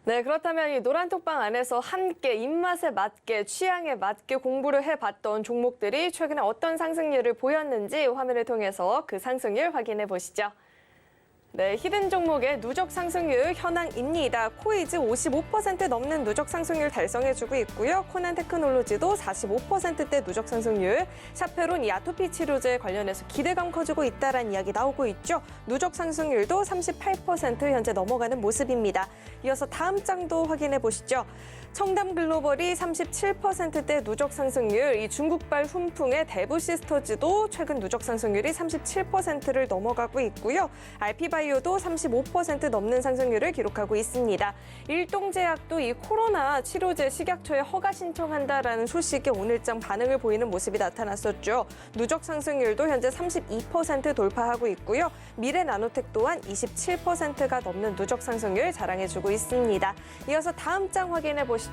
네, 그렇다면 이 노란톡방 안에서 함께 입맛에 맞게, 취향에 맞게 공부를 해봤던 종목들이 최근에 어떤 상승률을 보였는지 화면을 통해서 그 상승률 확인해 보시죠. 네, 히든 종목의 누적 상승률 현황입니다. 코이즈 55% 넘는 누적 상승률 달성해주고 있고요. 코난 테크놀로지도 45%대 누적 상승률. 샤페론 이 아토피 치료제 관련해서 기대감 커지고 있다라는 이야기 나오고 있죠. 누적 상승률도 38% 현재 넘어가는 모습입니다. 이어서 다음 장도 확인해 보시죠. 청담 글로벌이 37%대 누적 상승률, 이 중국발 훈풍의 대부 시스터즈도 최근 누적 상승률이 37%를 넘어가고 있고요. RP바이오도 35% 넘는 상승률을 기록하고 있습니다. 일동제약도 이 코로나 치료제 식약처에 허가 신청한다라는 소식에 오늘장 반응을 보이는 모습이 나타났었죠. 누적 상승률도 현재 32% 돌파하고 있고요. 미래나노텍 또한 27%가 넘는 누적 상승률 자랑해주고 있습니다. 이어서 다음 장 확인해 보시죠.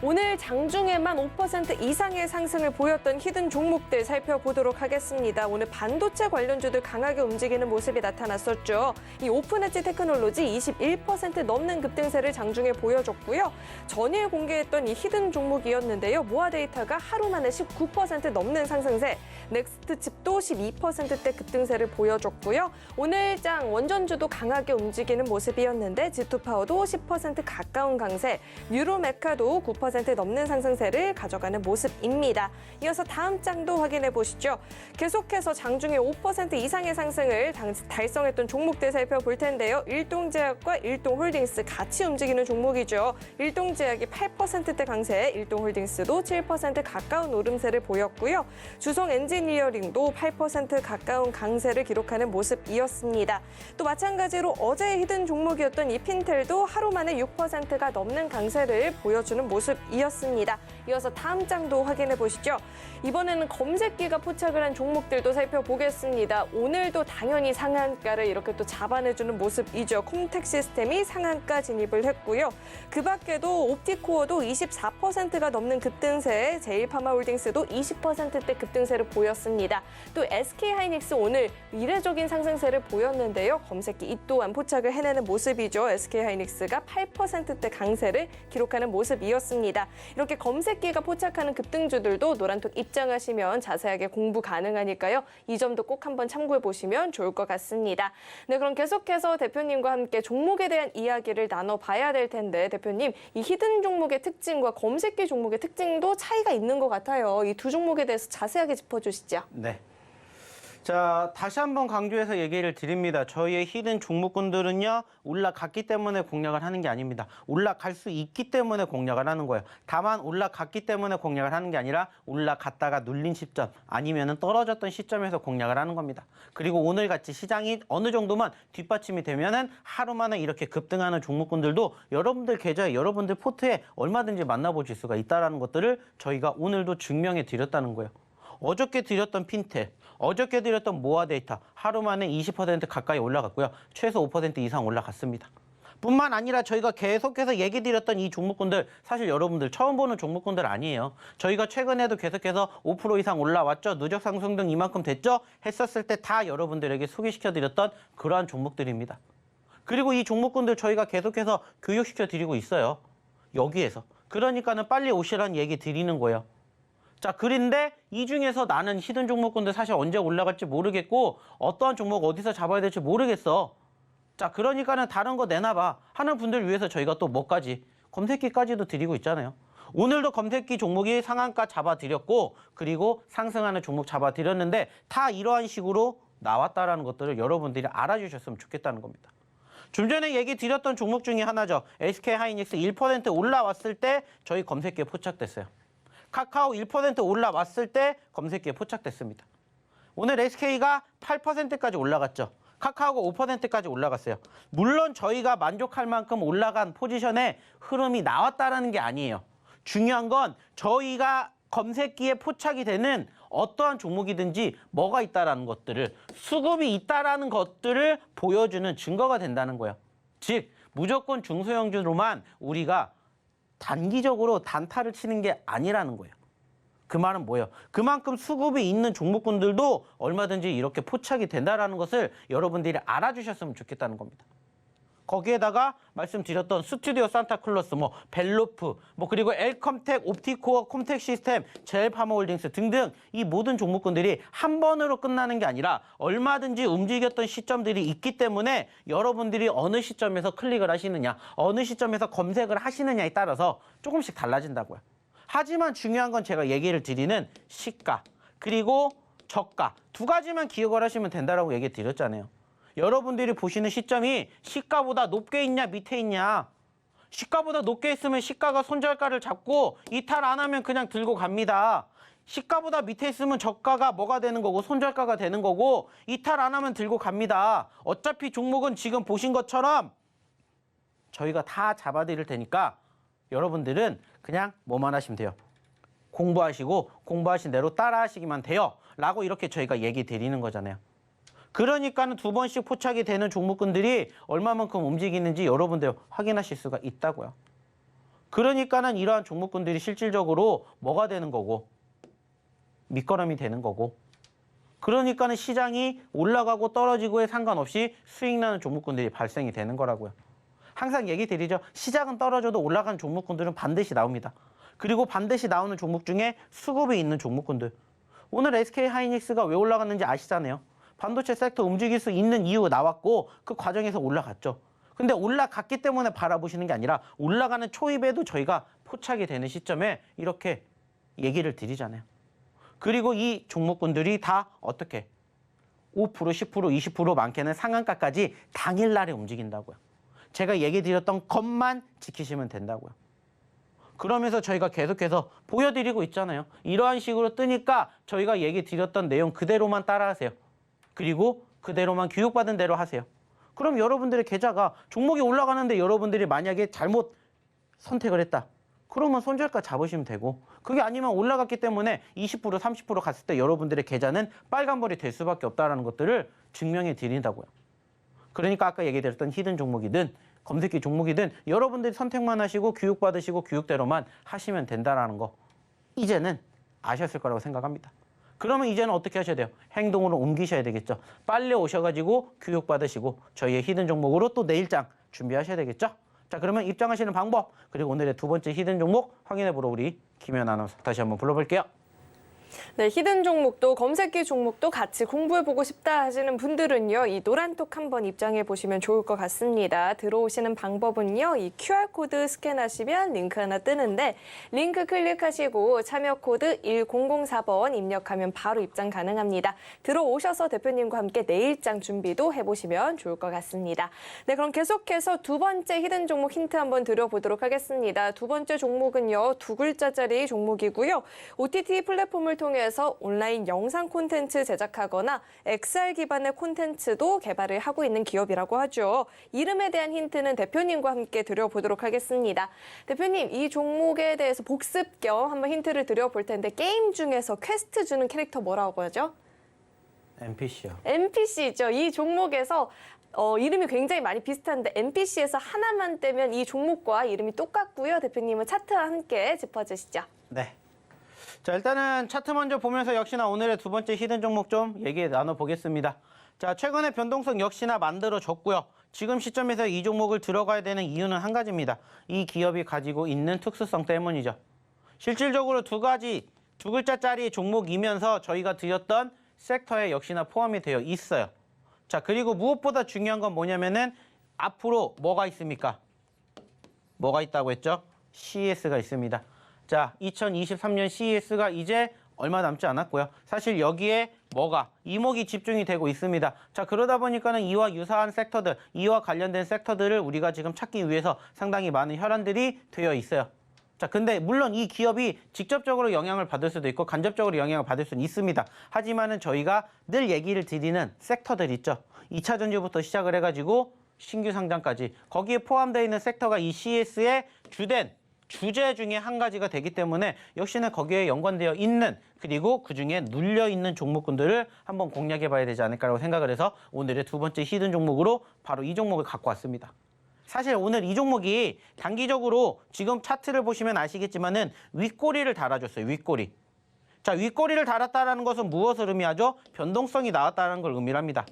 오늘 장중에만 5% 이상의 상승을 보였던 히든 종목들 살펴보도록 하겠습니다. 오늘 반도체 관련주들 강하게 움직이는 모습이 나타났었죠. 이 오픈엣지 테크놀로지 21% 넘는 급등세를 장중에 보여줬고요. 전일 공개했던 이 히든 종목이었는데요. 모아데이터가 하루 만에 19% 넘는 상승세, 넥스트칩도 12%대 급등세를 보여줬고요. 오늘 장 원전주도 강하게 움직이는 모습이었는데 G2파워도 10% 가까운 강세, 뉴로메카도 9% 넘는 상승세를 가져가는 모습입니다. 이어서 다음 장도 확인해 보시죠. 계속해서 장중에 5% 이상의 상승을 달성했던 종목들 살펴볼 텐데요. 일동제약과 일동홀딩스 같이 움직이는 종목이죠. 일동제약이 8%대 강세, 일동홀딩스도 7% 가까운 오름세를 보였고요. 주성 엔지니어링도 8% 가까운 강세를 기록하는 모습이었습니다. 또 마찬가지로 어제 히든 종목이었던 이 핀텔도 하루 만에 6%가 넘는 강세를 보여주는 모습이었습니다. 이어서 다음 장도 확인해 보시죠. 이번에는 검색기가 포착을 한 종목들도 살펴보겠습니다. 오늘도 당연히 상한가를 이렇게 또 잡아내주는 모습이죠. 콤텍 시스템이 상한가 진입을 했고요. 그 밖에도 옵티코어도 24%가 넘는 급등세, 제일파마홀딩스도 20%대 급등세를 보였습니다. 또 SK하이닉스 오늘 이례적인 상승세를 보였는데요. 검색기 이 또한 포착을 해내는 모습이죠. SK하이닉스가 8%대 강세를 기록하는 모습이었습니다. 이렇게 검색기가 포착하는 급등주들도 노란톡 입장하시면 자세하게 공부 가능하니까요. 이 점도 꼭 한번 참고해 보시면 좋을 것 같습니다. 네, 그럼 계속해서 대표님과 함께 종목에 대한 이야기를 나눠봐야 될 텐데 대표님, 이 히든 종목의 특징과 검색기 종목의 특징도 차이가 있는 것 같아요. 이 두 종목에 대해서 자세하게 짚어주시죠. 네. 자, 다시 한번 강조해서 얘기를 드립니다. 저희의 히든 종목군들은요, 올라갔기 때문에 공략을 하는 게 아닙니다. 올라갈 수 있기 때문에 공략을 하는 거예요. 다만 올라갔기 때문에 공략을 하는 게 아니라 올라갔다가 눌린 시점, 아니면은 떨어졌던 시점에서 공략을 하는 겁니다. 그리고 오늘같이 시장이 어느 정도만 뒷받침이 되면은 하루 만에 이렇게 급등하는 종목군들도 여러분들 계좌에, 여러분들 포트에 얼마든지 만나보실 수가 있다는 것들을 저희가 오늘도 증명해 드렸다는 거예요. 어저께 드렸던 핀텔, 어저께 드렸던 모아데이터 하루 만에 20% 가까이 올라갔고요. 최소 5% 이상 올라갔습니다. 뿐만 아니라 저희가 계속해서 얘기 드렸던 이 종목군들, 사실 여러분들 처음 보는 종목군들 아니에요. 저희가 최근에도 계속해서 5% 이상 올라왔죠. 누적 상승 등 이만큼 됐죠. 했었을 때 다 여러분들에게 소개시켜 드렸던 그러한 종목들입니다. 그리고 이 종목군들 저희가 계속해서 교육시켜 드리고 있어요. 여기에서. 그러니까는 빨리 오시라는 얘기 드리는 거예요. 자, 그런데 이 중에서 나는 히든 종목군들 사실 언제 올라갈지 모르겠고 어떠한 종목 어디서 잡아야 될지 모르겠어. 자, 그러니까는 다른 거 내놔봐 하는 분들 위해서 저희가 또 뭐까지, 검색기까지도 드리고 있잖아요. 오늘도 검색기 종목이 상한가 잡아드렸고 그리고 상승하는 종목 잡아드렸는데 다 이러한 식으로 나왔다라는 것들을 여러분들이 알아주셨으면 좋겠다는 겁니다. 좀 전에 얘기 드렸던 종목 중에 하나죠. SK하이닉스 1% 올라왔을 때 저희 검색기에 포착됐어요. 카카오 1% 올라왔을 때 검색기에 포착됐습니다. 오늘 SK가 8%까지 올라갔죠. 카카오가 5%까지 올라갔어요. 물론 저희가 만족할 만큼 올라간 포지션에 흐름이 나왔다라는 게 아니에요. 중요한 건 저희가 검색기에 포착이 되는 어떠한 종목이든지 뭐가 있다라는 것들을, 수급이 있다라는 것들을 보여주는 증거가 된다는 거예요. 즉 무조건 중소형주로만 우리가 단기적으로 단타를 치는 게 아니라는 거예요. 그 말은 뭐예요? 그만큼 수급이 있는 종목군들도 얼마든지 이렇게 포착이 된다는 것을 여러분들이 알아주셨으면 좋겠다는 겁니다. 거기에다가 말씀드렸던 스튜디오 산타클로스, 뭐 벨로프, 뭐 그리고 엘컴텍, 옵티코어, 콤텍 시스템, 제일파머홀딩스 등등 이 모든 종목군들이 한 번으로 끝나는 게 아니라 얼마든지 움직였던 시점들이 있기 때문에 여러분들이 어느 시점에서 클릭을 하시느냐, 어느 시점에서 검색을 하시느냐에 따라서 조금씩 달라진다고요. 하지만 중요한 건 제가 얘기를 드리는 시가 그리고 저가 두 가지만 기억을 하시면 된다라고 얘기 드렸잖아요. 여러분들이 보시는 시점이 시가보다 높게 있냐 밑에 있냐. 시가보다 높게 있으면 시가가 손절가를 잡고 이탈 안 하면 그냥 들고 갑니다. 시가보다 밑에 있으면 저가가 뭐가 되는 거고 손절가가 되는 거고 이탈 안 하면 들고 갑니다. 어차피 종목은 지금 보신 것처럼 저희가 다 잡아드릴 테니까 여러분들은 그냥 뭐만 하시면 돼요. 공부하시고 공부하신 대로 따라하시기만 돼요. 라고 이렇게 저희가 얘기 드리는 거잖아요. 그러니까는 두 번씩 포착이 되는 종목군들이 얼마만큼 움직이는지 여러분들 확인하실 수가 있다고요. 그러니까는 이러한 종목군들이 실질적으로 뭐가 되는 거고 밑거름이 되는 거고 그러니까는 시장이 올라가고 떨어지고에 상관없이 수익 나는 종목군들이 발생이 되는 거라고요. 항상 얘기 드리죠. 시장은 떨어져도 올라가는 종목군들은 반드시 나옵니다. 그리고 반드시 나오는 종목 중에 수급이 있는 종목군들. 오늘 SK하이닉스가 왜 올라갔는지 아시잖아요. 반도체 섹터 움직일 수 있는 이유가 나왔고 그 과정에서 올라갔죠. 근데 올라갔기 때문에 바라보시는 게 아니라 올라가는 초입에도 저희가 포착이 되는 시점에 이렇게 얘기를 드리잖아요. 그리고 이 종목군들이 다 어떻게 5%, 10%, 20% 많게는 상한가까지 당일날에 움직인다고요. 제가 얘기 드렸던 것만 지키시면 된다고요. 그러면서 저희가 계속해서 보여드리고 있잖아요. 이러한 식으로 뜨니까 저희가 얘기 드렸던 내용 그대로만 따라하세요. 그리고 그대로만 교육받은 대로 하세요. 그럼 여러분들의 계좌가 종목이 올라가는데 여러분들이 만약에 잘못 선택을 했다. 그러면 손절가 잡으시면 되고 그게 아니면 올라갔기 때문에 20%, 30% 갔을 때 여러분들의 계좌는 빨간불이 될 수밖에 없다는 것들을 증명해 드린다고요. 그러니까 아까 얘기 드렸던 히든 종목이든 검색기 종목이든 여러분들이 선택만 하시고 교육받으시고 교육대로만 하시면 된다는 거 이제는 아셨을 거라고 생각합니다. 그러면 이제는 어떻게 하셔야 돼요? 행동으로 옮기셔야 되겠죠. 빨리 오셔가지고 교육받으시고 저희의 히든 종목으로 또 내일장 준비하셔야 되겠죠. 자, 그러면 입장하시는 방법 그리고 오늘의 두 번째 히든 종목 확인해보러 우리 김현 아나운서 다시 한번 불러볼게요. 네, 히든 종목도 검색기 종목도 같이 공부해보고 싶다 하시는 분들은요. 이 노란톡 한번 입장해 보시면 좋을 것 같습니다. 들어오시는 방법은요. 이 QR코드 스캔하시면 링크 하나 뜨는데 링크 클릭하시고 참여 코드 1004번 입력하면 바로 입장 가능합니다. 들어오셔서 대표님과 함께 내일장 준비도 해보시면 좋을 것 같습니다. 네, 그럼 계속해서 두 번째 히든 종목 힌트 한번 드려보도록 하겠습니다. 두 번째 종목은요. 두 글자짜리 종목이고요. OTT 플랫폼을 통해서 온라인 영상 콘텐츠 제작하거나 XR 기반의 콘텐츠도 개발을 하고 있는 기업이라고 하죠. 이름에 대한 힌트는 대표님과 함께 드려보도록 하겠습니다. 대표님, 이 종목에 대해서 복습 겸 한번 힌트를 드려볼 텐데 게임 중에서 퀘스트 주는 캐릭터 뭐라고 하죠? NPC요. NPC죠. 이 종목에서 이름이 굉장히 많이 비슷한데 NPC에서 하나만 떼면 이 종목과 이름이 똑같고요. 대표님은 차트와 함께 짚어주시죠. 네. 자, 일단은 차트 먼저 보면서 역시나 오늘의 두 번째 히든 종목 좀 얘기 나눠보겠습니다. 자, 최근에 변동성 역시나 만들어졌고요. 지금 시점에서 이 종목을 들어가야 되는 이유는 한 가지입니다. 이 기업이 가지고 있는 특수성 때문이죠. 실질적으로 두 글자짜리 종목이면서 저희가 드렸던 섹터에 역시나 포함이 되어 있어요. 자, 그리고 무엇보다 중요한 건 뭐냐면은 앞으로 뭐가 있습니까? 뭐가 있다고 했죠? CES가 있습니다. 자, 2023년 CES가 이제 얼마 남지 않았고요. 사실 여기에 이목이 집중이 되고 있습니다. 자, 그러다 보니까는 이와 유사한 섹터들, 이와 관련된 섹터들을 우리가 지금 찾기 위해서 상당히 많은 혈안들이 되어 있어요. 자, 근데 물론 이 기업이 직접적으로 영향을 받을 수도 있고 간접적으로 영향을 받을 수는 있습니다. 하지만은 저희가 늘 얘기를 드리는 섹터들 있죠. 2차 전지부터 시작을 해가지고 신규 상장까지 거기에 포함되어 있는 섹터가 이 CES의 주된 주제 중에 한 가지가 되기 때문에 역시나 거기에 연관되어 있는 그리고 그중에 눌려있는 종목군들을 한번 공략해 봐야 되지 않을까라고 생각을 해서 오늘의 두 번째 히든 종목으로 바로 이 종목을 갖고 왔습니다. 사실 오늘 이 종목이 단기적으로 지금 차트를 보시면 아시겠지만은 윗꼬리를 달아줬어요. 윗꼬리. 자, 윗꼬리를 달았다는 것은 무엇을 의미하죠? 변동성이 나왔다는 걸 의미합니다.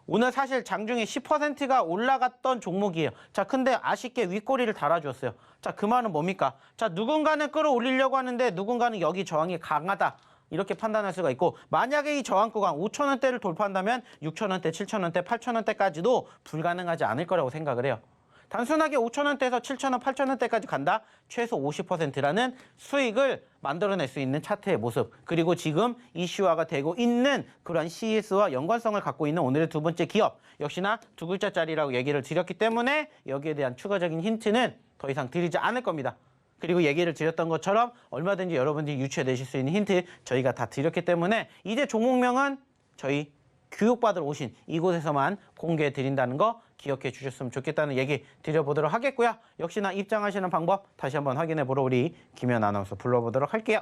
오늘 사실 장중에 10%가 올라갔던 종목이에요. 자, 근데 아쉽게 윗꼬리를 달아주었어요. 자, 그 말은 뭡니까? 자, 누군가는 끌어올리려고 하는데 누군가는 여기 저항이 강하다. 이렇게 판단할 수가 있고, 만약에 이 저항 구간 5,000원대를 돌파한다면 6,000원대, 7,000원대, 8,000원대까지도 불가능하지 않을 거라고 생각을 해요. 단순하게 5,000원대에서 7,000원, 8,000원대까지 간다? 최소 50%라는 수익을 만들어낼 수 있는 차트의 모습, 그리고 지금 이슈화가 되고 있는 그러한 CES와 연관성을 갖고 있는 오늘의 두 번째 기업, 역시나 두 글자짜리라고 얘기를 드렸기 때문에 여기에 대한 추가적인 힌트는 더 이상 드리지 않을 겁니다. 그리고 얘기를 드렸던 것처럼 얼마든지 여러분들이 유추해내실 수 있는 힌트 저희가 다 드렸기 때문에 이제 종목명은 저희 교육받으러 오신 이곳에서만 공개해 드린다는 거 기억해 주셨으면 좋겠다는 얘기 드려보도록 하겠고요. 역시나 입장하시는 방법 다시 한번 확인해 보러 우리 김연 아나운서 불러보도록 할게요.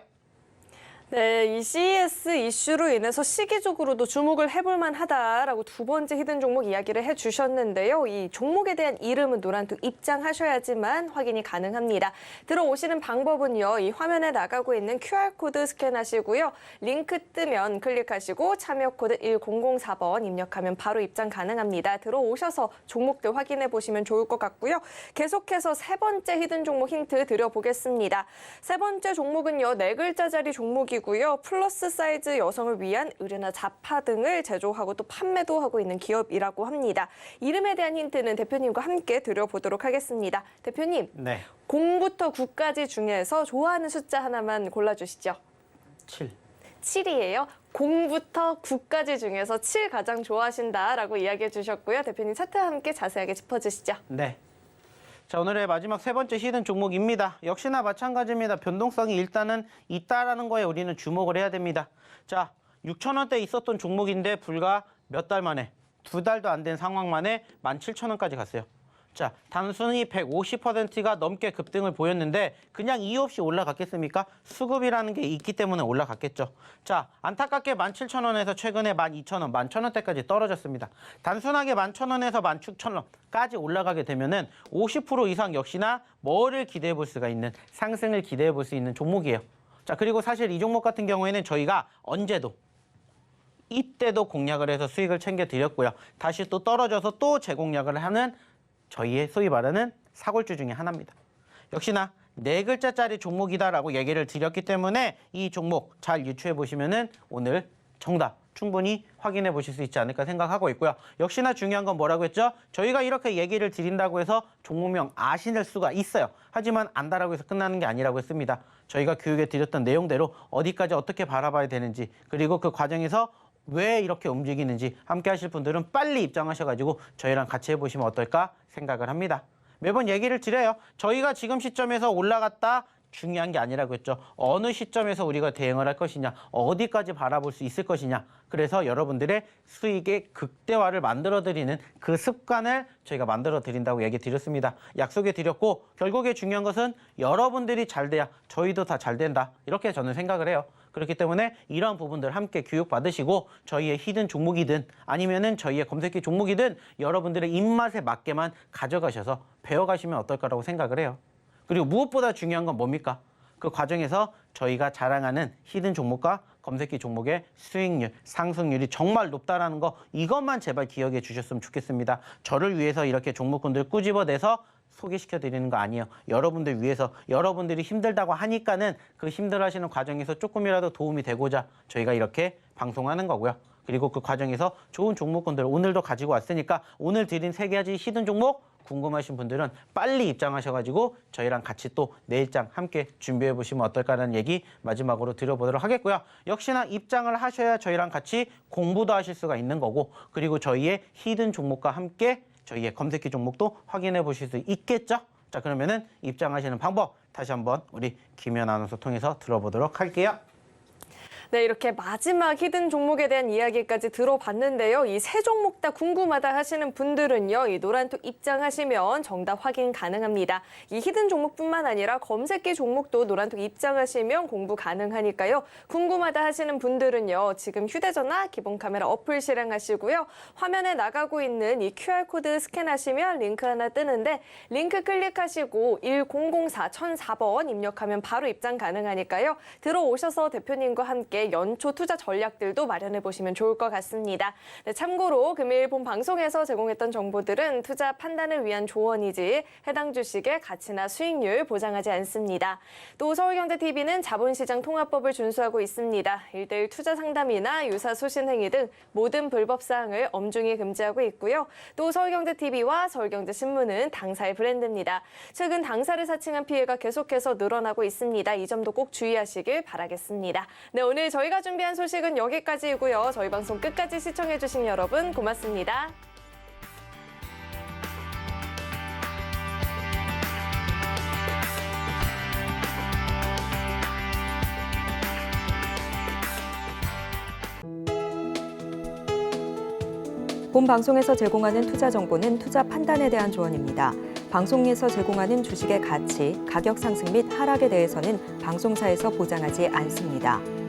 네, 이 CES 이슈로 인해서 시기적으로도 주목을 해볼 만하다라고 두 번째 히든 종목 이야기를 해주셨는데요. 이 종목에 대한 이름은 노란톡 입장하셔야지만 확인이 가능합니다. 들어오시는 방법은요. 이 화면에 나가고 있는 QR코드 스캔하시고요. 링크 뜨면 클릭하시고 참여 코드 1004번 입력하면 바로 입장 가능합니다. 들어오셔서 종목들 확인해 보시면 좋을 것 같고요. 계속해서 세 번째 히든 종목 힌트 드려보겠습니다. 세 번째 종목은요. 네 글자짜리 종목이고 플러스 사이즈 여성을 위한 의류나 잡화 등을 제조하고 또 판매도 하고 있는 기업이라고 합니다. 이름에 대한 힌트는 대표님과 함께 드려보도록 하겠습니다. 대표님, 네. 0부터 9까지 중에서 좋아하는 숫자 하나만 골라주시죠. 7. 7이에요. 0부터 9까지 중에서 7 가장 좋아하신다라고 이야기해 주셨고요. 대표님 차트와 함께 자세하게 짚어주시죠. 네. 자, 오늘의 마지막 세 번째 히든 종목입니다. 역시나 마찬가지입니다. 변동성이 일단은 있다라는 거에 우리는 주목을 해야 됩니다. 자, 6,000원대 있었던 종목인데 불과 몇 달 만에, 2달도 안 된 상황 만에 17,000원까지 갔어요. 자, 단순히 150%가 넘게 급등을 보였는데 그냥 이유 없이 올라갔겠습니까? 수급이라는 게 있기 때문에 올라갔겠죠. 자, 안타깝게 17,000원에서 최근에 12,000원, 11,000원대까지 떨어졌습니다. 단순하게 11,000원에서 16,000원까지 올라가게 되면은 50% 이상 역시나 뭐를 기대해 볼 수가 있는, 상승을 기대해 볼 수 있는 종목이에요. 자, 그리고 사실 이 종목 같은 경우에는 저희가 언제도 이때도 공략을 해서 수익을 챙겨 드렸고요. 다시 또 떨어져서 또 재공략을 하는 저희의 소위 말하는 사골주 중에 하나입니다. 역시나 네 글자짜리 종목이다라고 얘기를 드렸기 때문에 이 종목 잘 유추해 보시면은 오늘 정답 충분히 확인해 보실 수 있지 않을까 생각하고 있고요. 역시나 중요한 건 뭐라고 했죠? 저희가 이렇게 얘기를 드린다고 해서 종목명 아실 수가 있어요. 하지만 안다라고 해서 끝나는 게 아니라고 했습니다. 저희가 교육에 드렸던 내용대로 어디까지 어떻게 바라봐야 되는지, 그리고 그 과정에서 왜 이렇게 움직이는지 함께 하실 분들은 빨리 입장하셔가지고 저희랑 같이 해보시면 어떨까 생각을 합니다. 매번 얘기를 드려요. 저희가 지금 시점에서 올라갔다 중요한 게 아니라고 했죠. 어느 시점에서 우리가 대응을 할 것이냐, 어디까지 바라볼 수 있을 것이냐. 그래서 여러분들의 수익의 극대화를 만들어드리는 그 습관을 저희가 만들어드린다고 얘기 드렸습니다. 약속해 드렸고 결국에 중요한 것은 여러분들이 잘 돼야 저희도 다 잘 된다. 이렇게 저는 생각을 해요. 그렇기 때문에 이러한 부분들 함께 교육받으시고 저희의 히든 종목이든 아니면은 저희의 검색기 종목이든 여러분들의 입맛에 맞게만 가져가셔서 배워가시면 어떨까라고 생각을 해요. 그리고 무엇보다 중요한 건 뭡니까? 그 과정에서 저희가 자랑하는 히든 종목과 검색기 종목의 수익률, 상승률이 정말 높다라는 거 이것만 제발 기억해 주셨으면 좋겠습니다. 저를 위해서 이렇게 종목군들 꾸집어내서 소개시켜 드리는 거 아니에요. 여러분들 위해서, 여러분들이 힘들다고 하니까는 그 힘들어하시는 과정에서 조금이라도 도움이 되고자 저희가 이렇게 방송하는 거고요. 그리고 그 과정에서 좋은 종목군들 오늘도 가지고 왔으니까 오늘 드린 세 가지 히든 종목 궁금하신 분들은 빨리 입장하셔가지고 저희랑 같이 또 내일장 함께 준비해 보시면 어떨까라는 얘기 마지막으로 드려보도록 하겠고요. 역시나 입장을 하셔야 저희랑 같이 공부도 하실 수가 있는 거고, 그리고 저희의 히든 종목과 함께 저희의 검색기 종목도 확인해 보실 수 있겠죠? 자, 그러면은 입장하시는 방법 다시 한번 우리 김연 아나운서 통해서 들어보도록 할게요. 네, 이렇게 마지막 히든 종목에 대한 이야기까지 들어봤는데요. 이 세 종목 다 궁금하다 하시는 분들은요. 이 노란톡 입장하시면 정답 확인 가능합니다. 이 히든 종목뿐만 아니라 검색기 종목도 노란톡 입장하시면 공부 가능하니까요. 궁금하다 하시는 분들은요. 지금 휴대전화 기본 카메라 어플 실행하시고요. 화면에 나가고 있는 이 QR코드 스캔하시면 링크 하나 뜨는데 링크 클릭하시고 1004 1004번 입력하면 바로 입장 가능하니까요. 들어오셔서 대표님과 함께 위해 연초 투자 전략들도 마련해 보시면 좋을 것 같습니다. 네, 참고로 금일 본 방송에서 제공했던 정보들은 투자 판단을 위한 조언이지 해당 주식의 가치나 수익률 보장하지 않습니다. 또 서울경제TV는 자본시장 통합법을 준수하고 있습니다. 1:1 투자 상담이나 유사 수신 행위 등 모든 불법 사항을 엄중히 금지하고 있고요. 또 서울경제TV와 서울경제신문은 당사의 브랜드입니다. 최근 당사를 사칭한 피해가 계속해서 늘어나고 있습니다. 이 점도 꼭 주의하시길 바라겠습니다. 네, 오늘 저희가 준비한 소식은 여기까지이고요. 저희 방송 끝까지 시청해주신 여러분 고맙습니다. 본 방송에서 제공하는 투자 정보는 투자 판단에 대한 조언입니다. 방송에서 제공하는 주식의 가치, 가격 상승 및 하락에 대해서는 방송사에서 보장하지 않습니다.